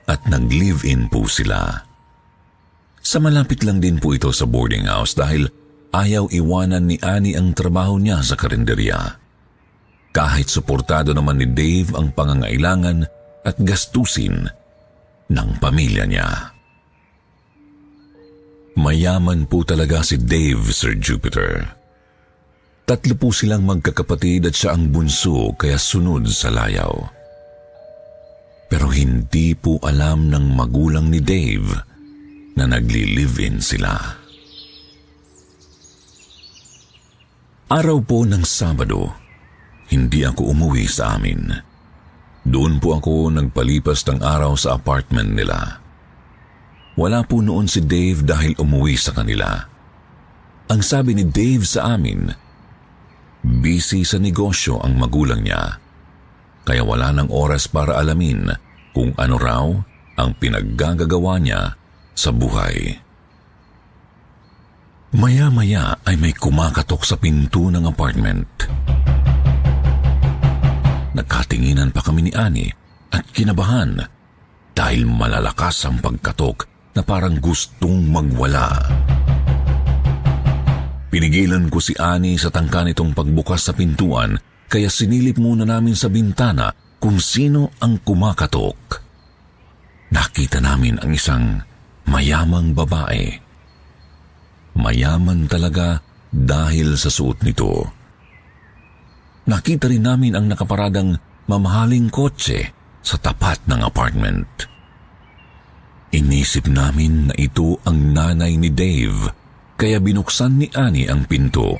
at nag-live-in po sila. Sa malapit lang din po ito sa boarding house dahil ayaw iwanan ni Annie ang trabaho niya sa karinderya. Kahit suportado naman ni Dave ang pangangailangan at gastusin ng pamilya niya. Mayaman po talaga si Dave, Sir Jupiter. 3 po silang magkakapatid at siya ang bunso kaya sunod sa layaw. Pero hindi po alam ng magulang ni Dave na nagli-live-in sila. Araw po ng Sabado, hindi ako umuwi sa amin. Doon po ako nagpalipas ng araw sa apartment nila. Wala po noon si Dave dahil umuwi sa kanila. Ang sabi ni Dave sa amin, busy sa negosyo ang magulang niya, kaya wala ng oras para alamin kung ano raw ang pinaggagawa niya sa buhay. Maya-maya ay may kumakatok sa pinto ng apartment. Nagkatinginan pa kami ni Annie at kinabahan dahil malalakas ang pagkatok na parang gustong magwala. Pinigilan ko si Annie sa tangka nitong pagbukas sa pintuan kaya sinilip muna namin sa bintana kung sino ang kumakatok. Nakita namin ang isang mayamang babae. Mayaman talaga dahil sa suot nito. Nakita rin namin ang nakaparadang mamahaling kotse sa tapat ng apartment. Inisip namin na ito ang nanay ni Dave, kaya binuksan ni Annie ang pinto.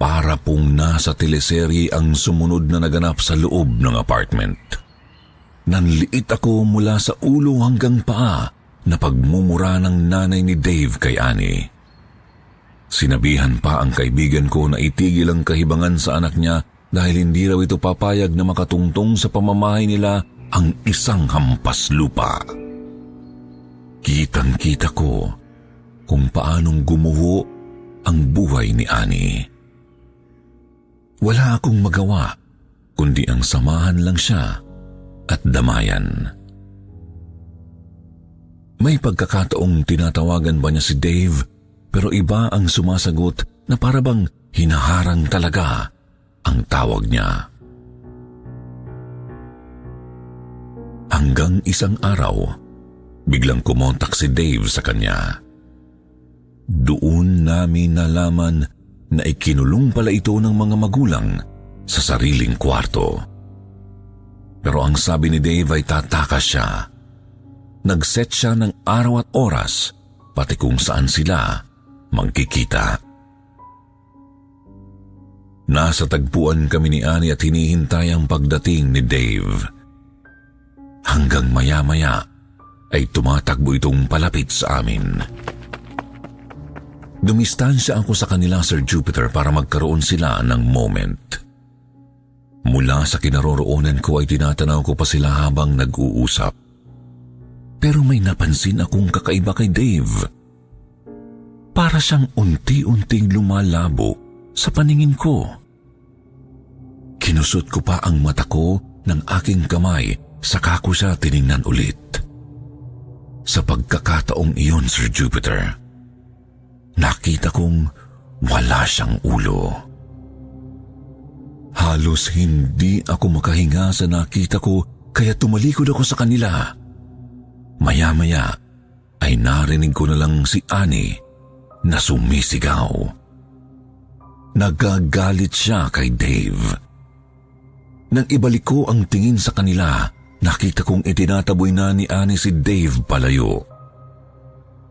Para pong nasa teleserye ang sumunod na naganap sa loob ng apartment. Nanliit ako mula sa ulo hanggang paa na pagmumura ng nanay ni Dave kay Annie. Sinabihan pa ang kaibigan ko na itigil ang kahibangan sa anak niya dahil hindi raw ito papayag na makatungtong sa pamamahay nila ang isang hampas lupa. Kitang-kita ko kung paanong gumuho ang buhay ni Annie. Wala akong magawa kundi ang samahan lang siya at damayan. May pagkakataong tinatawagan ba niya si Dave pero iba ang sumasagot na parabang hinaharang talaga ang tawag niya. Hanggang isang araw, biglang kumontak si Dave sa kanya. Doon namin nalaman na ikinulong pala ito ng mga magulang sa sariling kwarto. Pero ang sabi ni Dave ay tatakas siya. Nag-set siya ng araw at oras, pati kung saan sila magkikita. Nasa tagpuan kami ni Annie at hinihintay ang pagdating ni Dave. Hanggang maya-maya ay tumatakbo itong palapit sa amin. Dumistansya ako sa kanila, Sir Jupiter, para magkaroon sila ng moment. Mula sa kinaroroonan ko ay tinatanaw ko pa sila habang nag-uusap. Pero may napansin akong kakaiba kay Dave. Para siyang unti-unting lumalabo sa paningin ko. Kinusot ko pa ang mata ko ng aking kamay, saka ko siya tiningnan ulit. Sa pagkakataong iyon, Sir Jupiter, nakita kong wala siyang ulo. Halos hindi ako makahinga sa nakita ko kaya tumalikod ako sa kanila. Maya-maya ay narinig ko na lang si Annie na sumisigaw. Nagagalit siya kay Dave. Nang ibalik ko ang tingin sa kanila, nakita kong itinataboy na ni Annie si Dave palayo.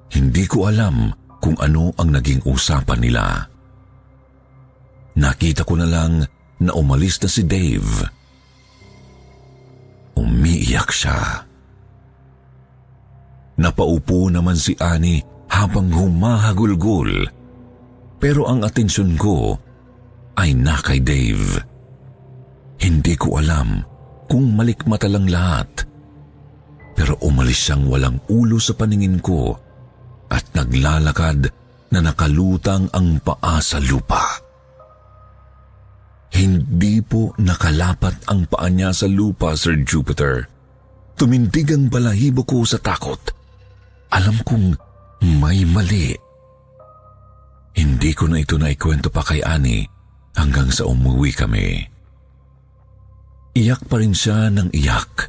Hindi ko alam kung ano ang naging usapan nila. Nakita ko na lang na umalis na si Dave. Umiiyak siya. Napaupo naman si Annie habang humahagulgol, pero ang atensyon ko ay na kay Dave. Hindi ko alam kung malikmata lang lahat, pero umalis siyang walang ulo sa paningin ko at naglalakad na nakalutang ang paa sa lupa. Hindi po nakalapat ang paa niya sa lupa, Sir Jupiter. Tumindig ang balahibo ko sa takot. Alam kong may mali. Hindi ko na ito naikwento pa kay Annie hanggang sa umuwi kami. Iyak pa rin siya ng iyak.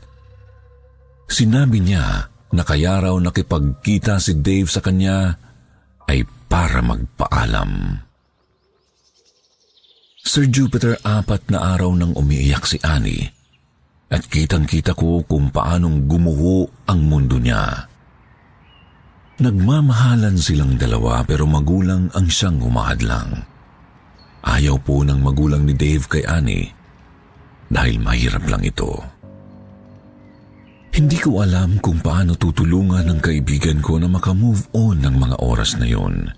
Sinabi niya na kaya raw nakipagkita si Dave sa kanya ay para magpaalam. Sir Jupiter, 4 na araw nang umiiyak si Annie at kitang-kita ko kung paanong gumuho ang mundo niya. Nagmamahalan silang dalawa pero magulang ang siyang humahadlang. Ayaw po ng magulang ni Dave kay Annie dahil mahirap lang ito. Hindi ko alam kung paano tutulungan ng kaibigan ko na makamove on ng mga oras na yun.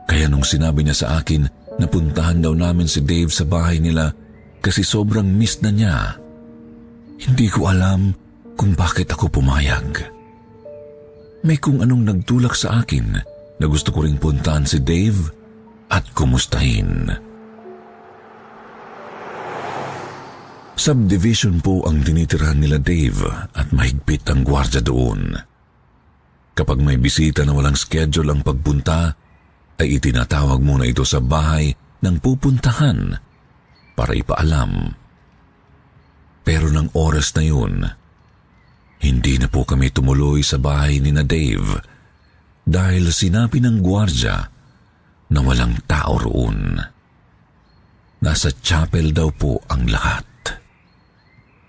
Kaya nung sinabi niya sa akin na puntahan daw namin si Dave sa bahay nila kasi sobrang miss na niya, hindi ko alam kung bakit ako pumayag. May kung anong nagtulak sa akin na gusto ko ring puntahan si Dave at kumustahin. Subdivision po ang tinitirahan nila Dave at mahigpit ang gwardiya doon. Kapag may bisita na walang schedule ang pagpunta, ay itinatawag muna ito sa bahay ng pupuntahan para ipaalam. Pero ng oras na yun, hindi na po kami tumuloy sa bahay ni na Dave dahil sinabi ng gwardiya na walang tao roon. Nasa chapel daw po ang lahat.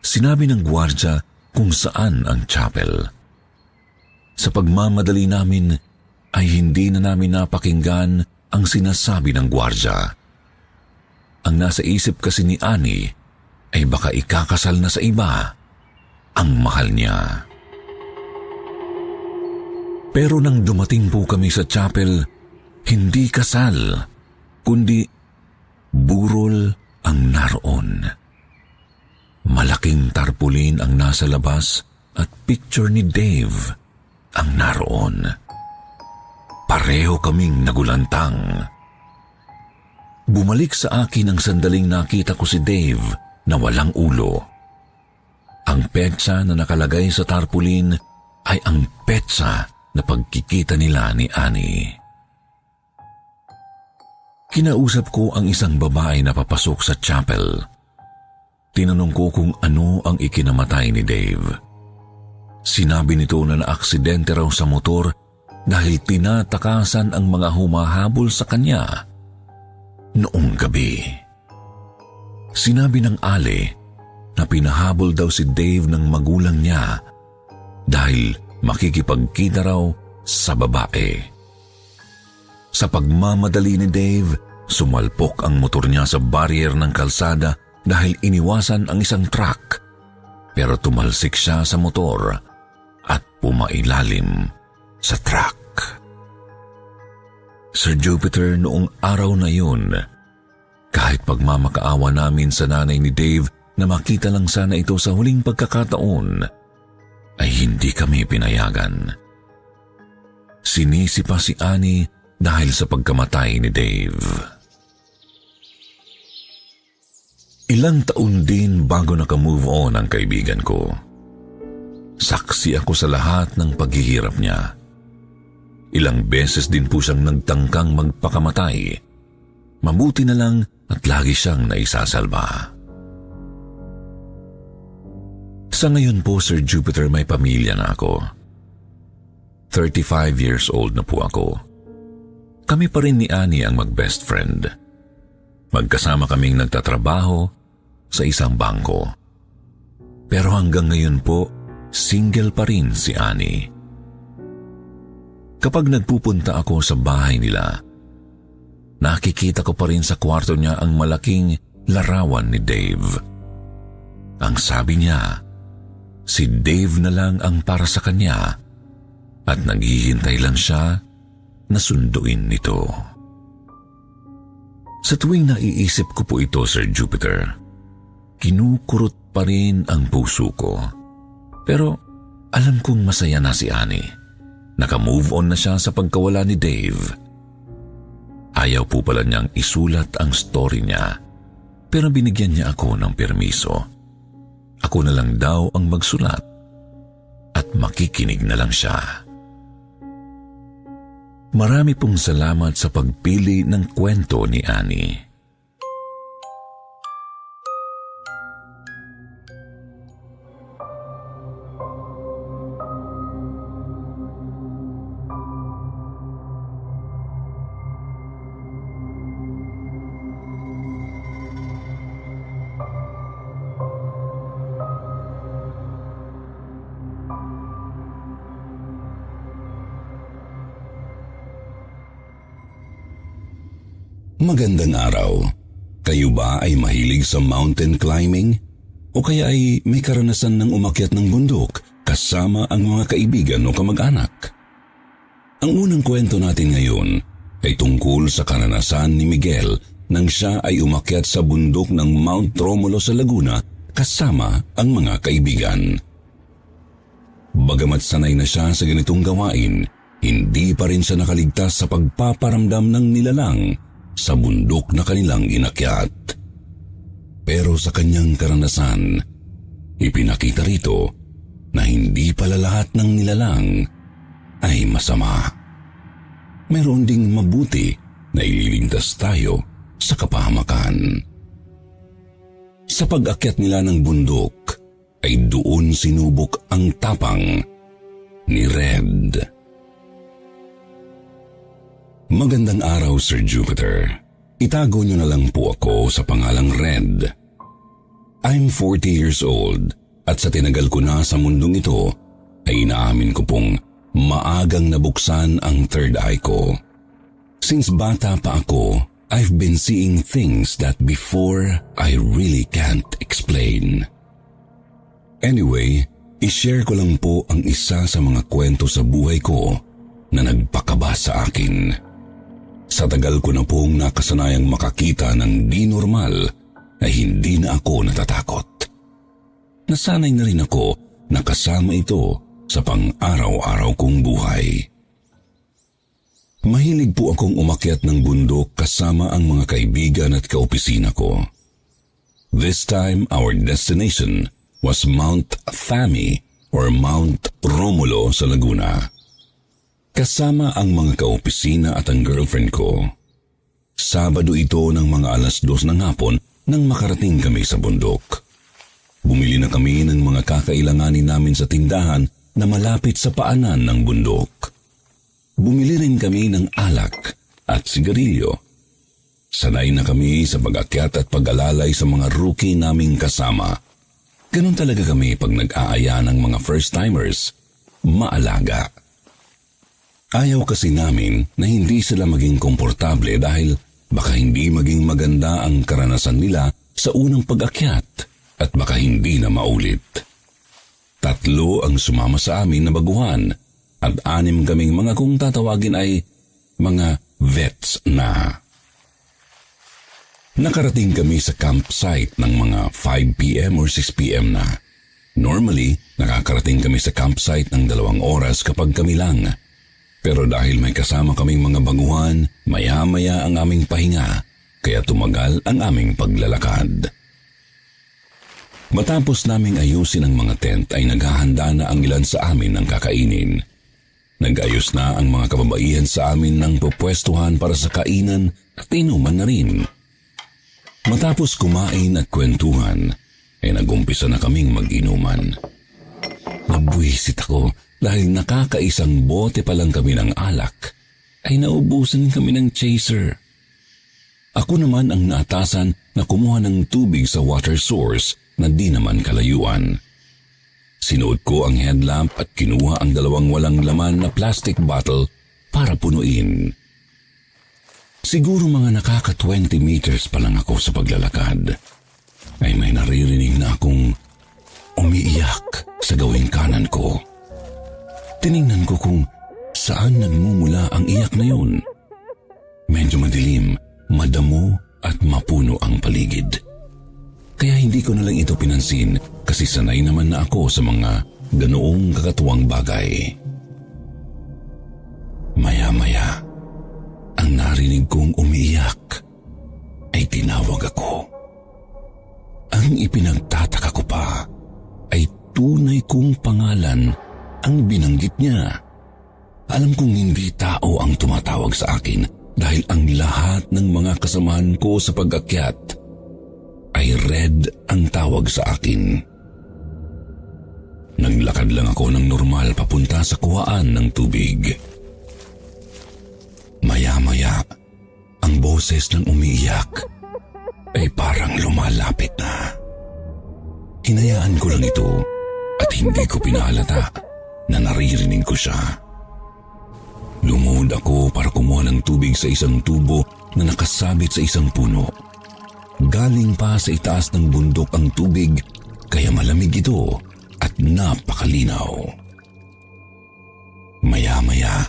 Sinabi ng gwardiya kung saan ang chapel. Sa pagmamadali namin ay hindi na namin napakinggan ang sinasabi ng gwardiya Ang nasa isip kasi ni Annie ay baka ikakasal na sa iba ang mahal niya. Pero nang dumating po kami sa chapel, hindi kasal, kundi burol ang naroon. Malaking tarpaulin ang nasa labas at picture ni Dave ang naroon. Pareho kaming nagulantang. Bumalik sa akin ang sandaling nakita ko si Dave na walang ulo. Ang petsa na nakalagay sa tarpaulin ay ang petsa na pagkikita nila ni Annie. Kinausap ko ang isang babae na papasok sa chapel. Tinanong ko kung ano ang ikinamatay ni Dave. Sinabi nito na naaksidente raw sa motor dahil tinatakasan ang mga humahabol sa kanya noong gabi. Sinabi ng Ali na pinahabol daw si Dave ng magulang niya dahil makikipagkita raw sa babae. Sa pagmamadali ni Dave, sumalpok ang motor niya sa barrier ng kalsada dahil iniwasan ang isang truck, pero tumalsik siya sa motor at pumailalim sa truck. Sir Jupiter, noong araw na yun, kahit pagmamakaawa namin sa nanay ni Dave na makita lang sana ito sa huling pagkakataon, ay hindi kami pinayagan. Sinisi pa si Annie dahil sa pagkamatay ni Dave. Ilang taon din bago naka-move on ang kaibigan ko. Saksi ako sa lahat ng paghihirap niya. Ilang beses din po siyang nagtangkang magpakamatay. Mabuti na lang at lagi siyang naisasalba. Sa ngayon po, Sir Jupiter, may pamilya na ako. 35 years old na po ako. Kami pa rin ni Annie ang mag-best friend. Magkasama kaming nagtatrabaho sa isang bangko. Pero hanggang ngayon po, single pa rin si Annie. Kapag nagpupunta ako sa bahay nila, nakikita ko pa rin sa kwarto niya ang malaking larawan ni Dave. Ang sabi niya, si Dave na lang ang para sa kanya at naghihintay lang siya na sunduin nito. Sa tuwing naiisip ko po ito, Sir Jupiter, kinukurot pa rin ang puso ko. Pero alam kong masaya na si Annie. Naka-move on na siya sa pagkawala ni Dave. Ayaw po pala niyang isulat ang story niya, pero binigyan niya ako ng permiso. Ako na lang daw ang magsulat at makikinig na lang siya. Marami pong salamat sa pagpili ng kwento ni Annie. Magandang araw. Kayo ba ay mahilig sa mountain climbing? O kaya ay may karanasan ng umakyat ng bundok kasama ang mga kaibigan o kamag-anak? Ang unang kwento natin ngayon ay tungkol sa karanasan ni Miguel nang siya ay umakyat sa bundok ng Mount Romulo sa Laguna kasama ang mga kaibigan. Bagamat sanay na siya sa ganitong gawain, hindi pa rin siya nakaligtas sa pagpaparamdam ng nilalang sa bundok na kanilang inakyat. Pero sa kanyang karanasan, ipinakita rito na hindi pala lahat ng nilalang ay masama. Meron ding mabuti na ililigtas tayo sa kapahamakan. Sa pag-akyat nila ng bundok, ay doon sinubok ang tapang ni Red. Magandang araw, Sir Jupiter. Itago niyo na lang po ako sa pangalang Red. I'm 40 years old at sa tinagal ko na sa mundong ito ay inaamin ko pong maagang nabuksan ang third eye ko. Since bata pa ako I've been seeing things that before I really can't explain. Anyway, i-share ko lang po ang isa sa mga kwento sa buhay ko na nagpakaba sa akin. Sa tagal ko na pong nakasanayang makakita ng di normal, ay hindi na ako natatakot. Nasanay na rin ako na kasama ito sa pang-araw-araw kong buhay. Mahilig po akong umakyat ng bundok kasama ang mga kaibigan at kaopisina ko. This time, our destination was Mount Thami or Mount Romulo sa Laguna. Kasama ang mga kaopisina at ang girlfriend ko. Sabado ito ng mga 2:00 ng hapon nang makarating kami sa bundok. Bumili na kami ng mga kakailanganin namin sa tindahan na malapit sa paanan ng bundok. Bumili rin kami ng alak at sigarilyo. Sanay na kami sa pag-akyat at pag-alalay sa mga rookie naming kasama. Ganun talaga kami pag nag-aaya ng mga first-timers, maalaga. Ayaw kasi namin na hindi sila maging komportable dahil baka hindi maging maganda ang karanasan nila sa unang pag-akyat at baka hindi na maulit. 3 ang sumama sa amin na baguhan at 6 kaming mga kung tatawagin ay mga vets na. Nakarating kami sa campsite ng mga 5 p.m. or 6 p.m. na. Normally, nakakarating kami sa campsite ng 2 oras kapag kami lang. Pero dahil may kasama kaming mga baguhan, maya-maya ang aming pahinga, kaya tumagal ang aming paglalakad. Matapos naming ayusin ang mga tent ay naghahanda na ang ilan sa amin ng kakainin. Nag-ayos na ang mga kababaihan sa amin ng pupwestuhan para sa kainan at inuman na rin. Matapos kumain at kwentuhan, ay nag-umpisa na kaming mag-inuman. Nabwisit ako dahil nakakaisang bote pa lang kami ng alak, ay naubusan kami ng chaser. Ako naman ang naatasan na kumuha ng tubig sa water source na di naman kalayuan. Sinuot ko ang headlamp at kinuha ang 2 walang laman na plastic bottle para punuin. Siguro mga nakaka-20 meters pa lang ako sa paglalakad, ay may naririnig na akong umiiyak sa gawing kanan ko. Tiningnan ko kung saan nagmumula ang iyak na yun. Medyo madilim, madamo at mapuno ang paligid. Kaya hindi ko na lang ito pinansin kasi sanay naman na ako sa mga ganoong kakatuwang bagay. Maya-maya, ang narinig kong umiiyak ay tinawag ako. Ang ipinagtataka ko pa ay tunay kong pangalan ang binanggit niya. Alam kong hindi tao ang tumatawag sa akin dahil ang lahat ng mga kasamahan ko sa pag-akyat ay Red ang tawag sa akin. Naglakad lang ako ng normal papunta sa kuhaan ng tubig. Maya-maya, ang boses ng umiiyak ay parang lumalapit na. Hinayaan ko lang ito at hindi ko pinahalata na naririnig ko siya. Lumuhod ako para kumuha ng tubig sa isang tubo na nakasabit sa isang puno. Galing pa sa itaas ng bundok ang tubig, kaya malamig ito at napakalinaw. Maya-maya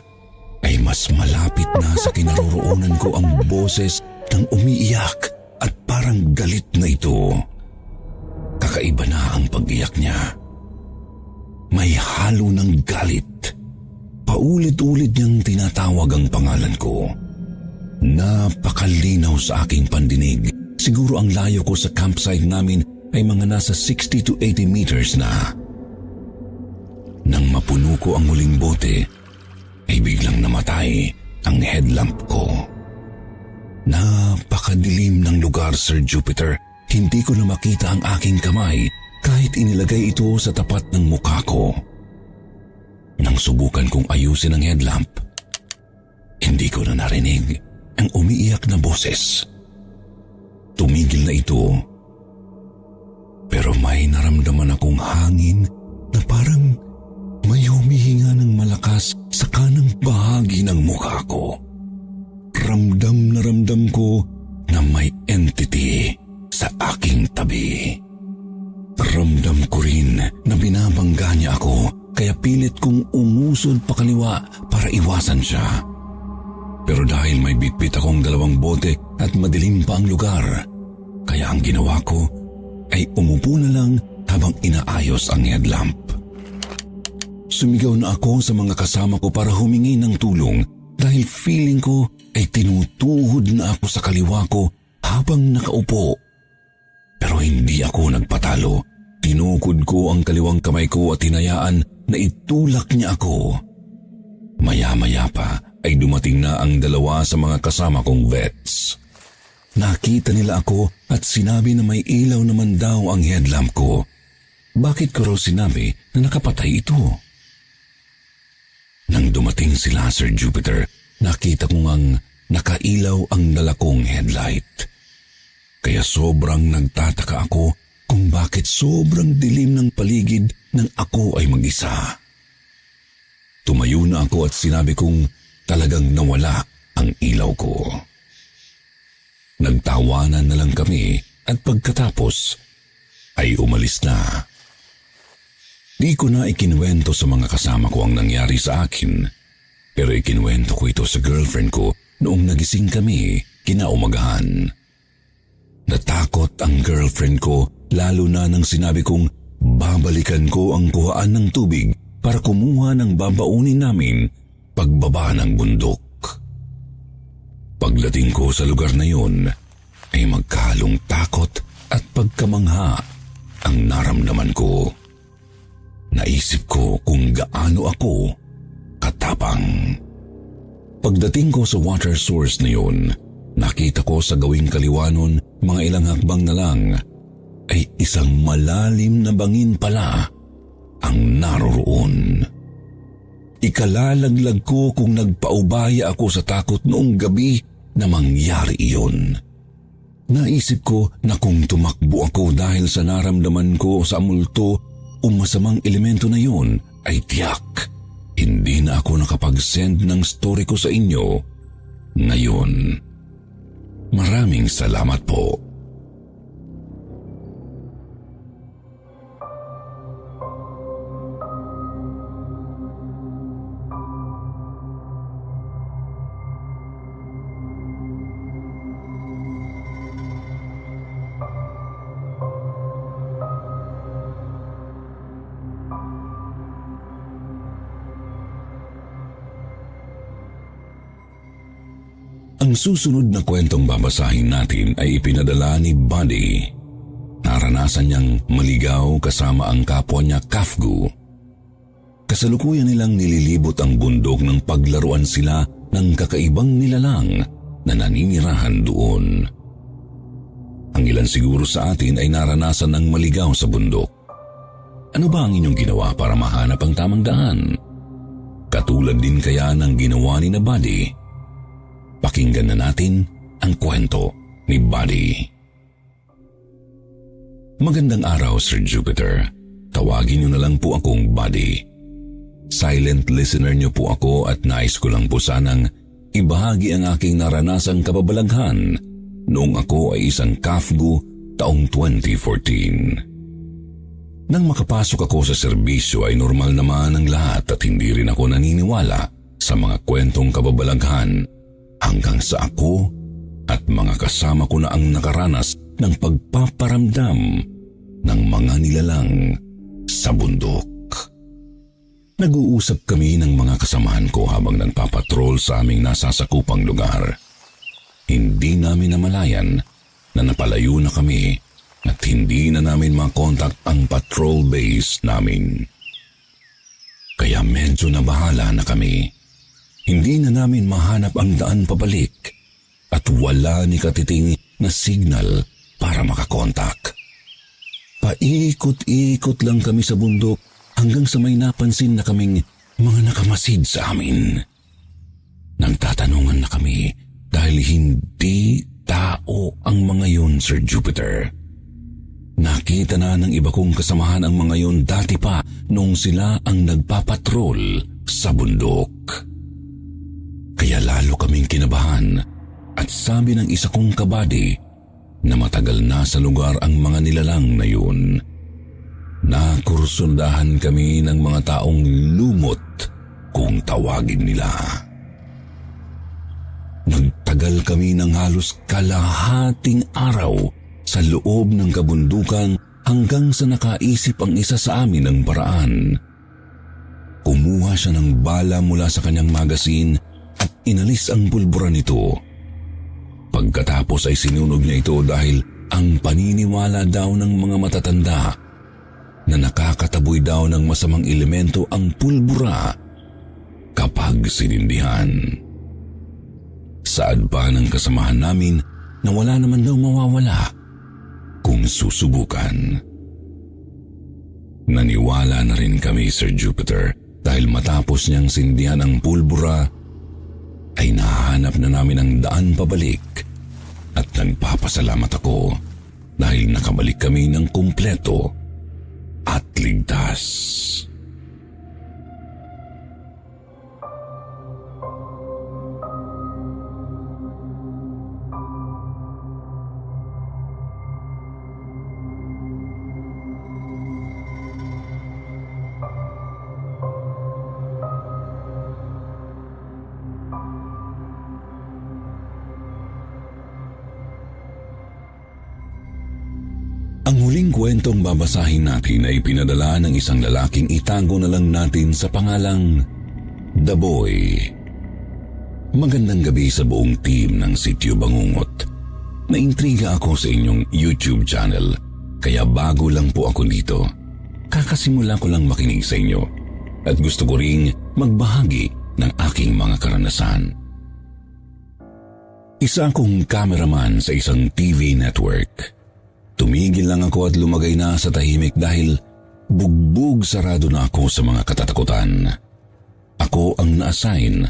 ay mas malapit na sa kinaroroonan ko ang boses ng umiiyak at parang galit na ito. Kakaiba na ang pag-iyak niya. May halo ng galit. Paulit-ulit niyang tinatawag ang pangalan ko. Napakalinaw sa aking pandinig. Siguro ang layo ko sa campsite namin ay mga nasa 60 to 80 meters na. Nang mapuno ko ang huling bote, ay biglang namatay ang headlamp ko. Napakadilim ng lugar, Sir Jupiter. Hindi ko na makita ang aking kamay kahit inilagay ito sa tapat ng mukha ko. Nang subukan kong ayusin ang headlamp, hindi ko na narinig ang umiiyak na boses. Tumigil na ito. Pero may naramdaman akong hangin na parang may humihinga ng malakas sa kanang bahagi ng mukha ko. Ramdam na ramdam ko tabi. Ramdam ko rin na binabangga niya ako, kaya pilit kong umusod pakaliwa para iwasan siya. Pero dahil may bitbit akong 2 bote at madilim pa ang lugar, kaya ang ginawa ko ay umupo na lang habang inaayos ang headlamp. Sumigaw na ako sa mga kasama ko para humingi ng tulong dahil feeling ko ay tinutuhod na ako sa kaliwa ko habang nakaupo. Pero hindi ako nagpatalo. Tinukod ko ang kaliwang kamay ko at hinayaan na itulak niya ako. Maya-maya pa ay dumating na ang 2 sa mga kasama kong vets. Nakita nila ako at sinabi na may ilaw naman daw ang headlamp ko. Bakit ko raw sinabi na nakapatay ito? Nang dumating sila, Sir Jupiter, nakita ko ngang nakailaw ang dala kong headlight. Kaya sobrang nagtataka ako kung bakit sobrang dilim ng paligid nang ako ay mag-isa. Tumayo na ako at sinabi kong talagang nawala ang ilaw ko. Nagtawanan na lang kami at pagkatapos ay umalis na. Di ko na ikinuwento sa mga kasama ko ang nangyari sa akin, pero ikinuwento ko ito sa girlfriend ko noong nagising kami kinaumagahan. Natakot ang girlfriend ko lalo na nang sinabi kong babalikan ko ang kuhaan ng tubig para kumuha ng babaunin namin pagbaba ng bundok. Pagdating ko sa lugar na yun, ay magkahalong takot at pagkamangha ang naramdaman ko. Naisip ko kung gaano ako katapang. Pagdating ko sa water source na yun, nakita ko sa gawing kaliwa nun, mga ilang hakbang na lang, ay isang malalim na bangin pala ang naroroon. Ikalalaglag ko kung nagpaubaya ako sa takot noong gabi na mangyari iyon. Naisip ko na kung tumakbo ako dahil sa naramdaman ko sa multo o masamang elemento na yun, ay tiyak hindi na ako nakapag-send ng story ko sa inyo ngayon. Maraming salamat po. Ang susunod na kwentong babasahin natin ay ipinadala ni Buddy. Naranasan niyang maligaw kasama ang kapwa niya Kafgu. Kasalukuyan nilang nililibot ang bundok ng paglaruan sila ng kakaibang nilalang na naninirahan doon. Ang ilan siguro sa atin ay naranasan ng maligaw sa bundok. Ano ba ang inyong ginawa para mahanap ang tamang daan? Katulad din kaya ng ginawa ni na Buddy? Pakinggan na natin ang kwento ni Buddy. Magandang araw, Sir Jupiter. Tawagin niyo na lang po akong Buddy. Silent listener niyo po ako at nais ko lang po sanang ibahagi ang aking naranasang kababalaghan noong ako ay isang Kafgu taong 2014. Nang makapasok ako sa serbisyo ay normal naman ang lahat at hindi rin ako naniniwala sa mga kwentong kababalaghan. Hanggang sa ako at mga kasama ko na ang nakaranas ng pagpaparamdam ng mga nilalang sa bundok. Nag-uusap kami ng mga kasamahan ko habang nagpapatrol sa aming nasasakupang lugar. Hindi namin namalayan na napalayo na kami at hindi na namin makontak ang patrol base namin. Kaya medyo nabahala na kami. Hindi na namin mahanap ang daan pabalik at wala ni katiting na signal para makakontak. Paikot-ikot lang kami sa bundok hanggang sa may napansin na kaming mga nakamasid sa amin. Nagtatanungan na kami dahil hindi tao ang mga yun, Sir Jupiter. Nakita na ng iba kong kasamahan ang mga yun dati pa noong sila ang nagpapatrol sa bundok. Kaya lalo kaming kinabahan at sabi ng isa kong kabady, na matagal na sa lugar ang mga nilalang na yun. Nakursundahan kami ng mga taong lumot kung tawagin nila. Nagtagal kami ng halos kalahating araw sa loob ng kabundukan hanggang sa nakaisip ang isa sa amin ng paraan. Kumuha siya ng bala mula sa kanyang magasin at inalis ang pulbura nito. Pagkatapos ay sinunog niya ito dahil ang paniniwala daw ng mga matatanda na nakakataboy daw ng masamang elemento ang pulbura kapag sinindihan. Saad pa ng kasamahan namin na wala naman daw mawawala kung susubukan. Naniwala na rin kami, Sir Jupiter, dahil matapos niyang sindihan ang pulbura, ay nahanap na namin ang daan pabalik at nagpapasalamat ako dahil nakabalik kami ng kumpleto at ligtas. Ang huling kwentong babasahin natin ay pinadala ng isang lalaking itago na lang natin sa pangalang The Boy. Magandang gabi sa buong team ng Sityo Bangungot. Naintriga ako sa inyong YouTube channel, kaya bago lang po ako dito. Kakasimula ko lang makinig sa inyo at gusto ko ring magbahagi ng aking mga karanasan. Isa akong cameraman sa isang TV network. Tumigil lang ako at lumagay na sa tahimik dahil bugbog sarado na ako sa mga katatakutan. Ako ang na-assign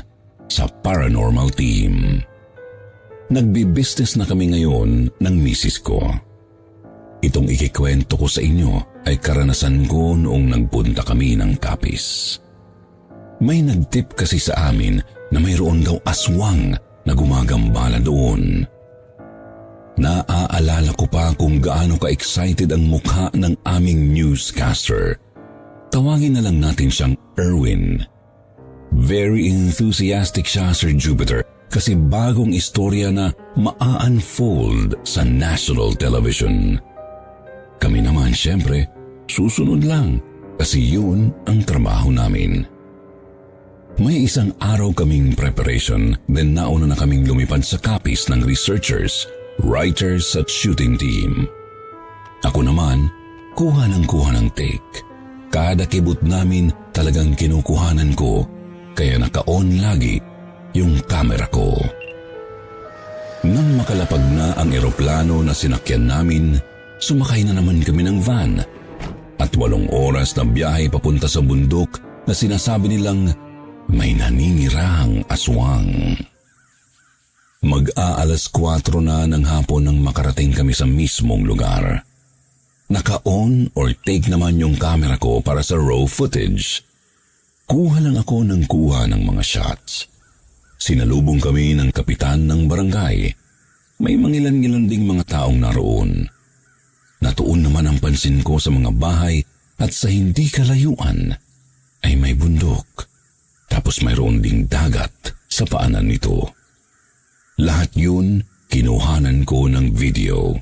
sa paranormal team. Nagbi-business na kami ngayon ng misis ko. Itong ikikwento ko sa inyo ay karanasan ko noong nagpunta kami ng Capiz. May nagtip kasi sa amin na mayroon daw aswang na gumagambala doon. Naaalala ko pa kung gaano ka-excited ang mukha ng aming newscaster. Tawagin na lang natin siyang Erwin. Very enthusiastic siya, Sir Jupiter, kasi bagong istorya na maa-unfold sa national television. Kami naman, syempre, susunod lang kasi yun ang trabaho namin. May isang araw kaming preparation, then nauna na kaming lumipad sa Capiz ng researchers, writers at shooting team. Ako naman, kuha ng take. Kada kibot namin talagang kinukuhanan ko, kaya naka-on lagi yung camera ko. Nang makalapag na ang eroplano na sinakyan namin, sumakay na naman kami ng van at 8 oras na biyahe papunta sa bundok na sinasabi nilang may naninirang aswang. Mag-aalas 4 na ng hapon nang makarating kami sa mismong lugar. Naka-on or take naman yung camera ko para sa raw footage. Kuha lang ako ng kuha ng mga shots. Sinalubong kami ng kapitan ng barangay. May mangilan-ngilan ding mga taong naroon. Natuon naman ang pansin ko sa mga bahay at sa hindi kalayuan ay may bundok. Tapos mayroon ding dagat sa paanan nito. Lahat yun, kinuhanan ko ng video.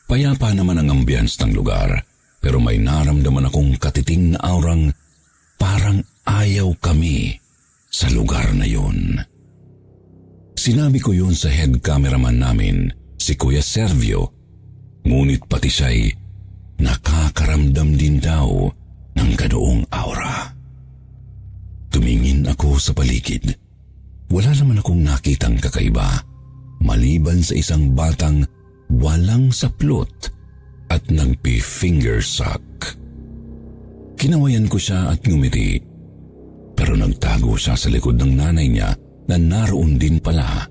Payapa naman ang ambience ng lugar, pero may naramdaman akong katiting na aurang parang ayaw kami sa lugar na yun. Sinabi ko yun sa head cameraman namin, si Kuya Servio, ngunit pati siya'y nakakaramdam din daw ng ganoong aura. Tumingin ako sa paligid. Wala naman akong nakitang kakaiba, maliban sa isang batang walang saplot at nagpi-finger suck. Kinawayan ko siya at ngumiti, pero nagtago siya sa likod ng nanay niya na naroon din pala.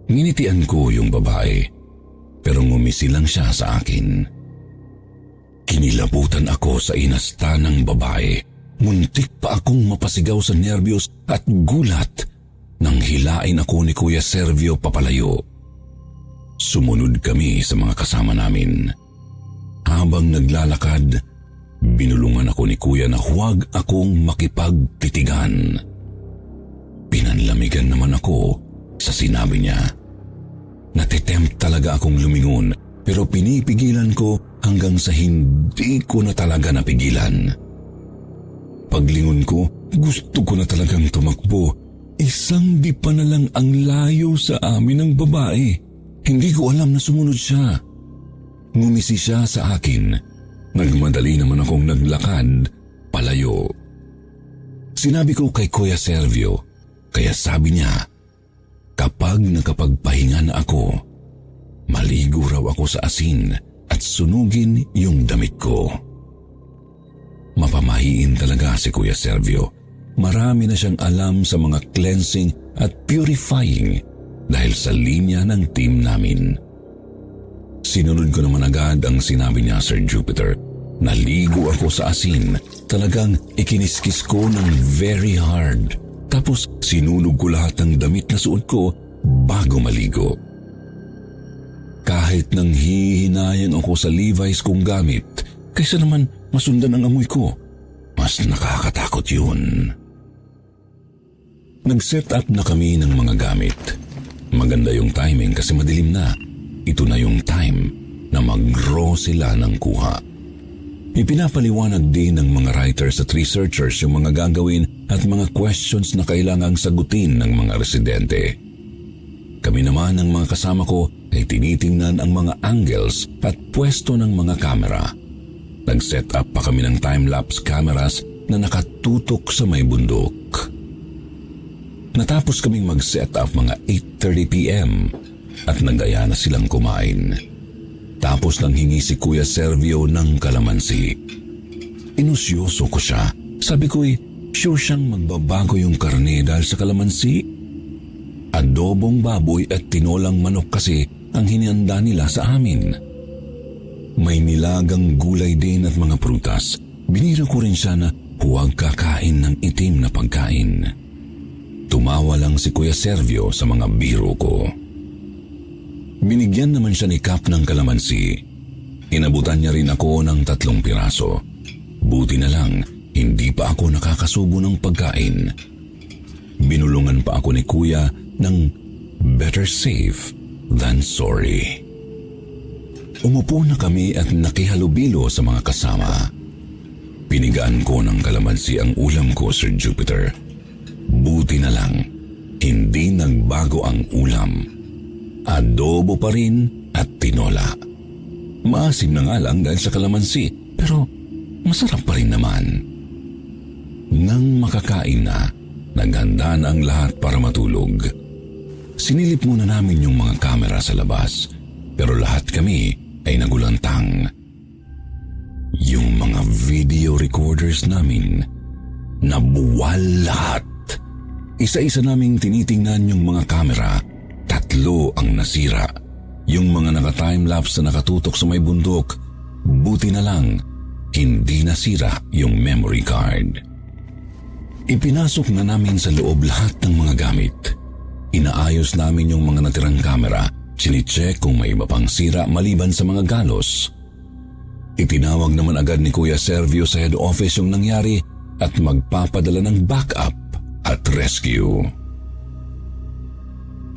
Nginitian ko yung babae, pero ngumisi lang siya sa akin. Kinilabutan ako sa inasta ng babae. Muntik pa akong mapasigaw sa nerbiyos at gulat nang hilain ako ni Kuya Servio papalayo. Sumunod kami sa mga kasama namin. Habang naglalakad, binulungan ako ni Kuya na huwag akong makipagtitigan. Pinanlamigan naman ako sa sinabi niya. Natitempt talaga akong lumingon pero pinipigilan ko hanggang sa hindi ko na talaga napigilan. Paglingon ko, gusto ko na talagang tumakbo. Isang di pa na lang ang layo sa amin ng babae. Hindi ko alam na sumunod siya. Ngumisi siya sa akin. Nagmadali naman akong naglakad palayo. Sinabi ko kay Kuya Sergio, kaya sabi niya, kapag nakapagpahinga na ako, maligo raw ako sa asin at sunugin yung damit ko. Mapamahiin talaga si Kuya Sergio. Marami na siyang alam sa mga cleansing at purifying dahil sa linya ng team namin. Sinunod ko naman agad ang sinabi niya, Sir Jupiter. Naligo ako sa asin. Talagang ikiniskis ko ng very hard. Tapos sinunog ko lahat ng damit na suot ko bago maligo. Kahit nang hihinayang ako sa Levi's kong gamit, kaysa naman masundan ang amoy ko, mas nakakatakot yun. Nag-set up na kami ng mga gamit. Maganda yung timing kasi madilim na. Ito na yung time na mag-raw sila ng kuha. Ipinapaliwanag din ng mga writers at researchers yung mga gagawin at mga questions na kailangang sagutin ng mga residente. Kami naman ng mga kasama ko ay tinitingnan ang mga angles at pwesto ng mga kamera. Nag-set up pa kami ng time-lapse cameras na nakatutok sa may bundok. Natapos kaming mag-set up mga 8:30 p.m. at nagaya na silang kumain. Tapos nang hingi si Kuya Sergio ng kalamansi. Inusyoso ko siya. Sabi ko'y sure siyang magbabago yung karne dahil sa kalamansi. Adobong baboy at tinolang manok kasi ang hinihanda nila sa amin. May nilagang gulay din at mga prutas. Biniro ko rin siya na huwag kakain ng itim na pagkain. Tumawa lang si Kuya Sergio sa mga biro ko. Binigyan naman siya ni Cap ng kalamansi. Inabutan niya rin ako ng 3 piraso. Buti na lang, hindi pa ako nakakasubo ng pagkain. Binulungan pa ako ni Kuya ng better safe than sorry. Umupo na kami at nakihalubilo sa mga kasama. Pinigaan ko ng kalamansi ang ulam ko, Sir Jupiter. Buti na lang, hindi nagbago ang ulam. Adobo pa rin at tinola. Maasim na nga lang dahil sa kalamansi, pero masarap pa rin naman. Nang makakain na, naghanda na ang lahat para matulog. Sinilip muna namin yung mga kamera sa labas, pero lahat kami ay nagulantang. Yung mga video recorders namin, nabuwal lahat. Isa-isa naming tinitingnan yung mga kamera. 3 ang nasira. Yung mga naka-timelapse na nakatutok sa may bundok, buti na lang, hindi nasira yung memory card. Ipinasok na namin sa loob lahat ng mga gamit. Inaayos namin yung mga natirang kamera. Sinicheck kung may iba pang sira maliban sa mga galos. Itinawag naman agad ni Kuya Sergio sa head office yung nangyari at magpapadala ng backup at rescue.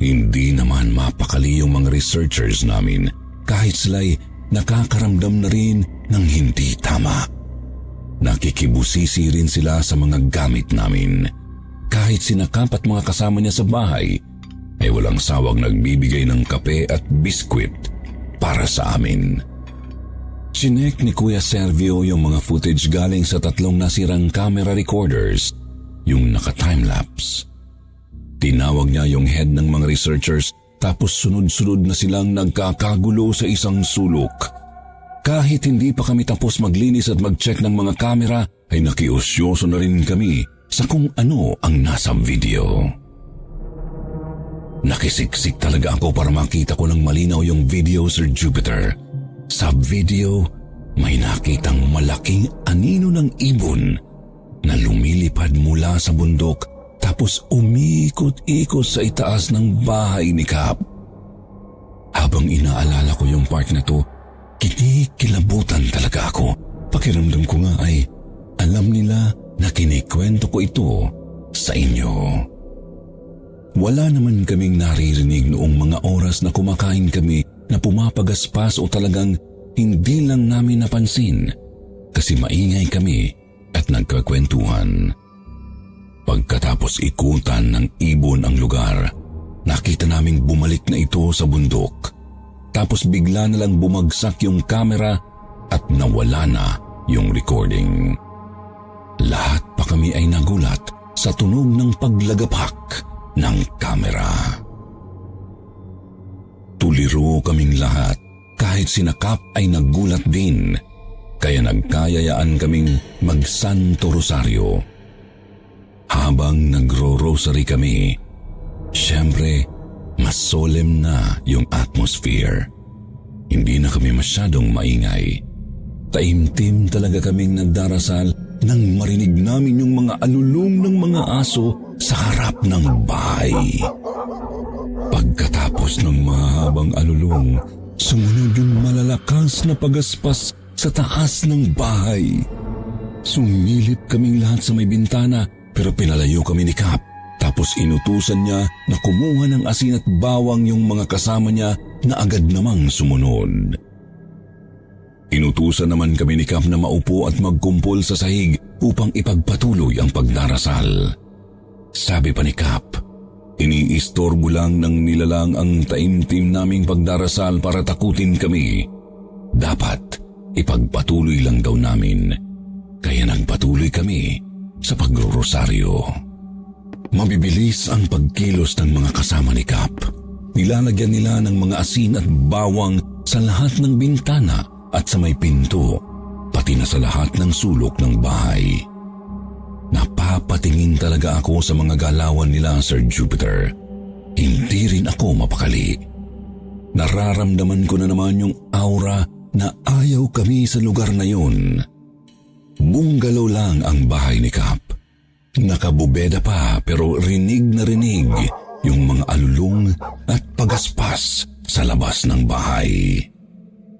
Hindi naman mapakali yung mga researchers namin kahit sila'y nakakaramdam na rin ng hindi tama. Nakikibusisi rin sila sa mga gamit namin. Kahit sinakap at mga kasama niya sa bahay ay walang sawang nagbibigay ng kape at biskwit para sa amin. Sinek ni Kuya Sergio yung mga footage galing sa 3 nasirang camera recorders, yung naka-timelapse. Tinawag niya yung head ng mga researchers tapos sunod-sunod na silang nagkakagulo sa isang sulok. Kahit hindi pa kami tapos maglinis at mag-check ng mga kamera ay nakiusyoso na rin kami sa kung ano ang nasa video. Nakisiksik talaga ako para makita ko ng malinaw yung video, Sir Jupiter. Sa video, may nakitang malaking anino ng ibon na lumilipad mula sa bundok tapos umikot-ikot sa itaas ng bahay ni Cap. Habang inaalala ko yung part na to, kinikilabutan talaga ako. Pakiramdam ko nga ay alam nila na kinikwento ko ito sa inyo. Wala naman kaming naririnig noong mga oras na kumakain kami na pumapagaspas o talagang hindi lang namin napansin kasi maingay kami at nagkakwentuhan. Pagkatapos ikutan ng ibon ang lugar, nakita naming bumalik na ito sa bundok. Tapos bigla na lang bumagsak yung camera at nawala na yung recording. Lahat pa kami ay nagulat sa tunog ng paglagapak ng camera. Tuliro kaming lahat, kahit si Kap ay nagulat din, kaya nagkayayaan kaming mag-Santo Rosario. Habang nagro-rosary kami, syempre, mas solemn na yung atmosphere. Hindi na kami masyadong maingay. Taimtim talaga kaming nagdarasal nang marinig namin yung mga alulong ng mga aso sa harap ng bahay. Pagkatapos ng mahabang alulong, sumunod yung malalakas na pagaspas sa taas ng bahay. Sumilip kaming lahat sa may bintana pero pinalayo kami ni Kap. Tapos inutusan niya na kumuha ng asin at bawang yung mga kasama niya na agad namang sumunod. Inutusan naman kami ni Kap na maupo at magkumpol sa sahig upang ipagpatuloy ang pagdarasal. Sabi pa ni Kap, iniistorbo lang ng nilalang ang taimtim naming pagdarasal para takutin kami. Dapat ipagpatuloy lang daw namin. Kaya nagpatuloy kami sa pagrorosaryo. Mabibilis ang pagkilos ng mga kasama ni Kap. Nilalagyan nila ng mga asin at bawang sa lahat ng bintana at sa may pinto, pati na sa lahat ng sulok ng bahay. Napapatingin talaga ako sa mga galawan nila, Sir Jupiter. Hindi rin ako mapakali. Nararamdaman ko na naman yung aura na ayaw kami sa lugar na yun. Bungalow lang ang bahay ni Kap. Nakabubeda pa pero rinig na rinig yung mga alulong at pagaspas sa labas ng bahay.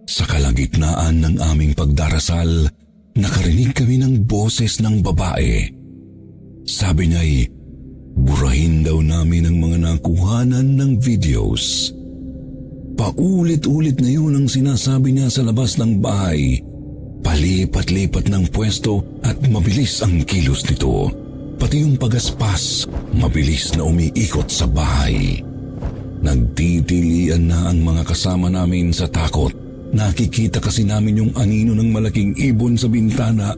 Sa kalagitnaan ng aming pagdarasal, nakarinig kami ng boses ng babae. Sabi niya'y burahin daw namin ang mga nakuhanan ng videos. Paulit-ulit na yun ang sinasabi niya sa labas ng bahay. Palipat-lipat ng pwesto at mabilis ang kilos nito. Pati yung pagaspas, mabilis na umiikot sa bahay. Nagtitilian na ang mga kasama namin sa takot. Nakikita kasi namin yung anino ng malaking ibon sa bintana.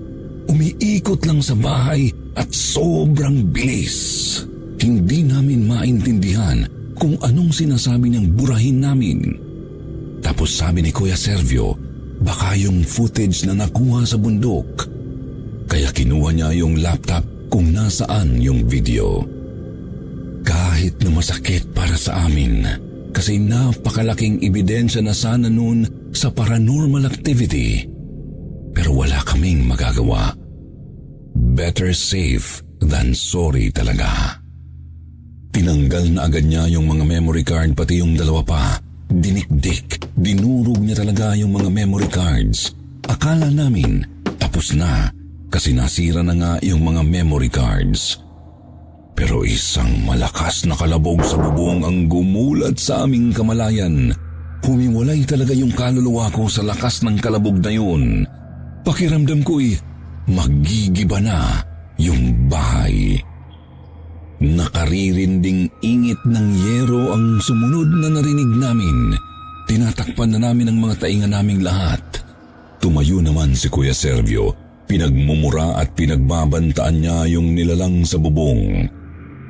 Umiikot lang sa bahay at sobrang bilis. Hindi namin maintindihan kung anong sinasabi niyang burahin namin. Tapos sabi ni Kuya Sergio, baka yung footage na nakuha sa bundok. Kaya kinuha niya yung laptop kung nasaan yung video. Kahit na masakit para sa amin, kasi napakalaking ebidensya na sana noon sa paranormal activity, pero wala kaming magagawa. Better safe than sorry talaga. Tinanggal na agad niya yung mga memory card pati yung dalawa pa. Dinikdik, dinurog niya talaga yung mga memory cards. Akala namin tapos na kasi nasira na nga yung mga memory cards. Pero isang malakas na kalabog sa bubong ang gumulat sa aming kamalayan. Humiwalay talaga yung kaluluwa ko sa lakas ng kalabog na yun. Pakiramdam ko'y magigiba na yung bahay. Nakaririnding ingit ng yero ang sumunod na narinig namin. Tinatakpan na namin ang mga tainga naming lahat. Tumayo naman si Kuya Sergio. Pinagmumura at pinagbabantaan niya yung nilalang sa bubong.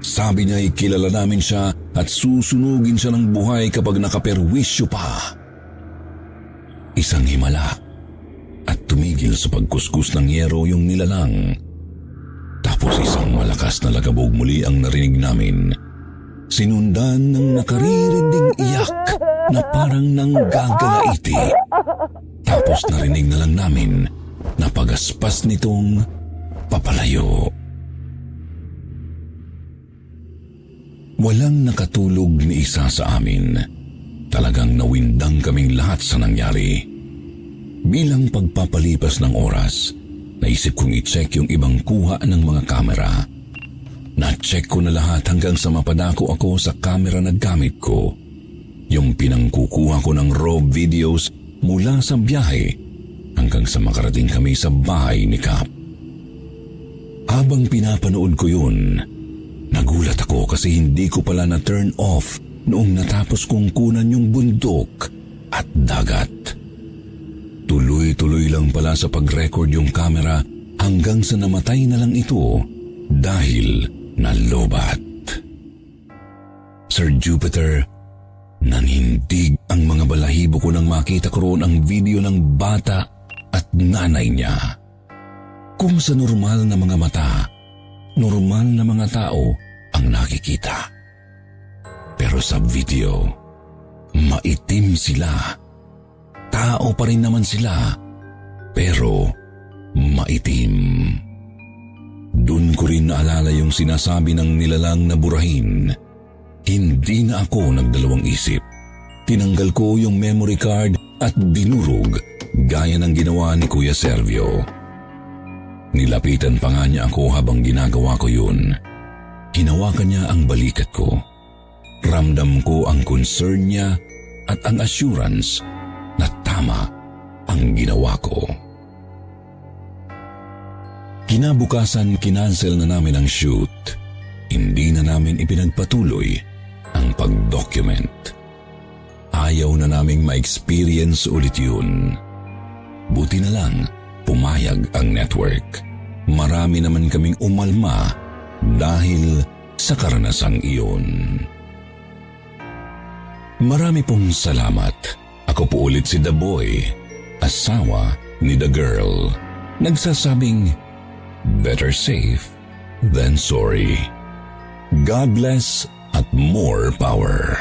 Sabi niya kilala namin siya at susunugin siya ng buhay kapag nakaperwisyo pa. Isang himala at tumigil sa pagkuskus ng yero yung nilalang. Tapos isang malakas na lagabog muli ang narinig namin. Sinundan ng nakaririnding iyak na parang nanggagalaiti. Tapos narinig na lang namin na pagaspas nitong papalayo. Walang nakatulog ni isa sa amin. Talagang nawindang kaming lahat sa nangyari. Bilang pagpapalipas ng oras, naisip kong i-check yung ibang kuha ng mga kamera. Na-check ko na lahat hanggang sa mapadako ako sa kamera na gamit ko. Yung pinangkukuha ko ng raw videos mula sa biyahe hanggang sa makarating kami sa bahay ni Cap. Habang pinapanood ko yun, nagulat ako kasi hindi ko pala na-turn off noong natapos kong kunan yung bundok at dagat. Tuloy-tuloy lang pala sa pag-record yung camera hanggang sa namatay na lang ito dahil nalobat. Sir Jupiter, nanindig ang mga balahibo ko nang makita ko roon ang video ng bata at nanay niya. Kung sa normal na mga mata, normal na mga tao ang nakikita. Pero sa video, maitim sila. Tao pa rin naman sila, pero maitim. Doon ko rin naalala yung sinasabi ng nilalang na burahin. Hindi na ako nagdalawang isip. Tinanggal ko yung memory card at dinurog gaya ng ginawa ni Kuya Sergio. Nilapitan pa nga niya ako habang ginagawa ko yun. Hinawakan niya ang balikat ko. Ramdam ko ang concern niya at ang assurance na tama ang ginawa ko. Kinabukasan, kinansel na namin ang shoot. Hindi na namin ipinagpatuloy ang pag-document. Ayaw na naming ma-experience ulit yun. Buti na lang, pumayag ang network. Marami naman kaming umalma dahil sa karanasang iyon. Marami pong salamat. Ako po ulit si The Boy, asawa ni The Girl. Nagsasabing, better safe than sorry. God bless at more power.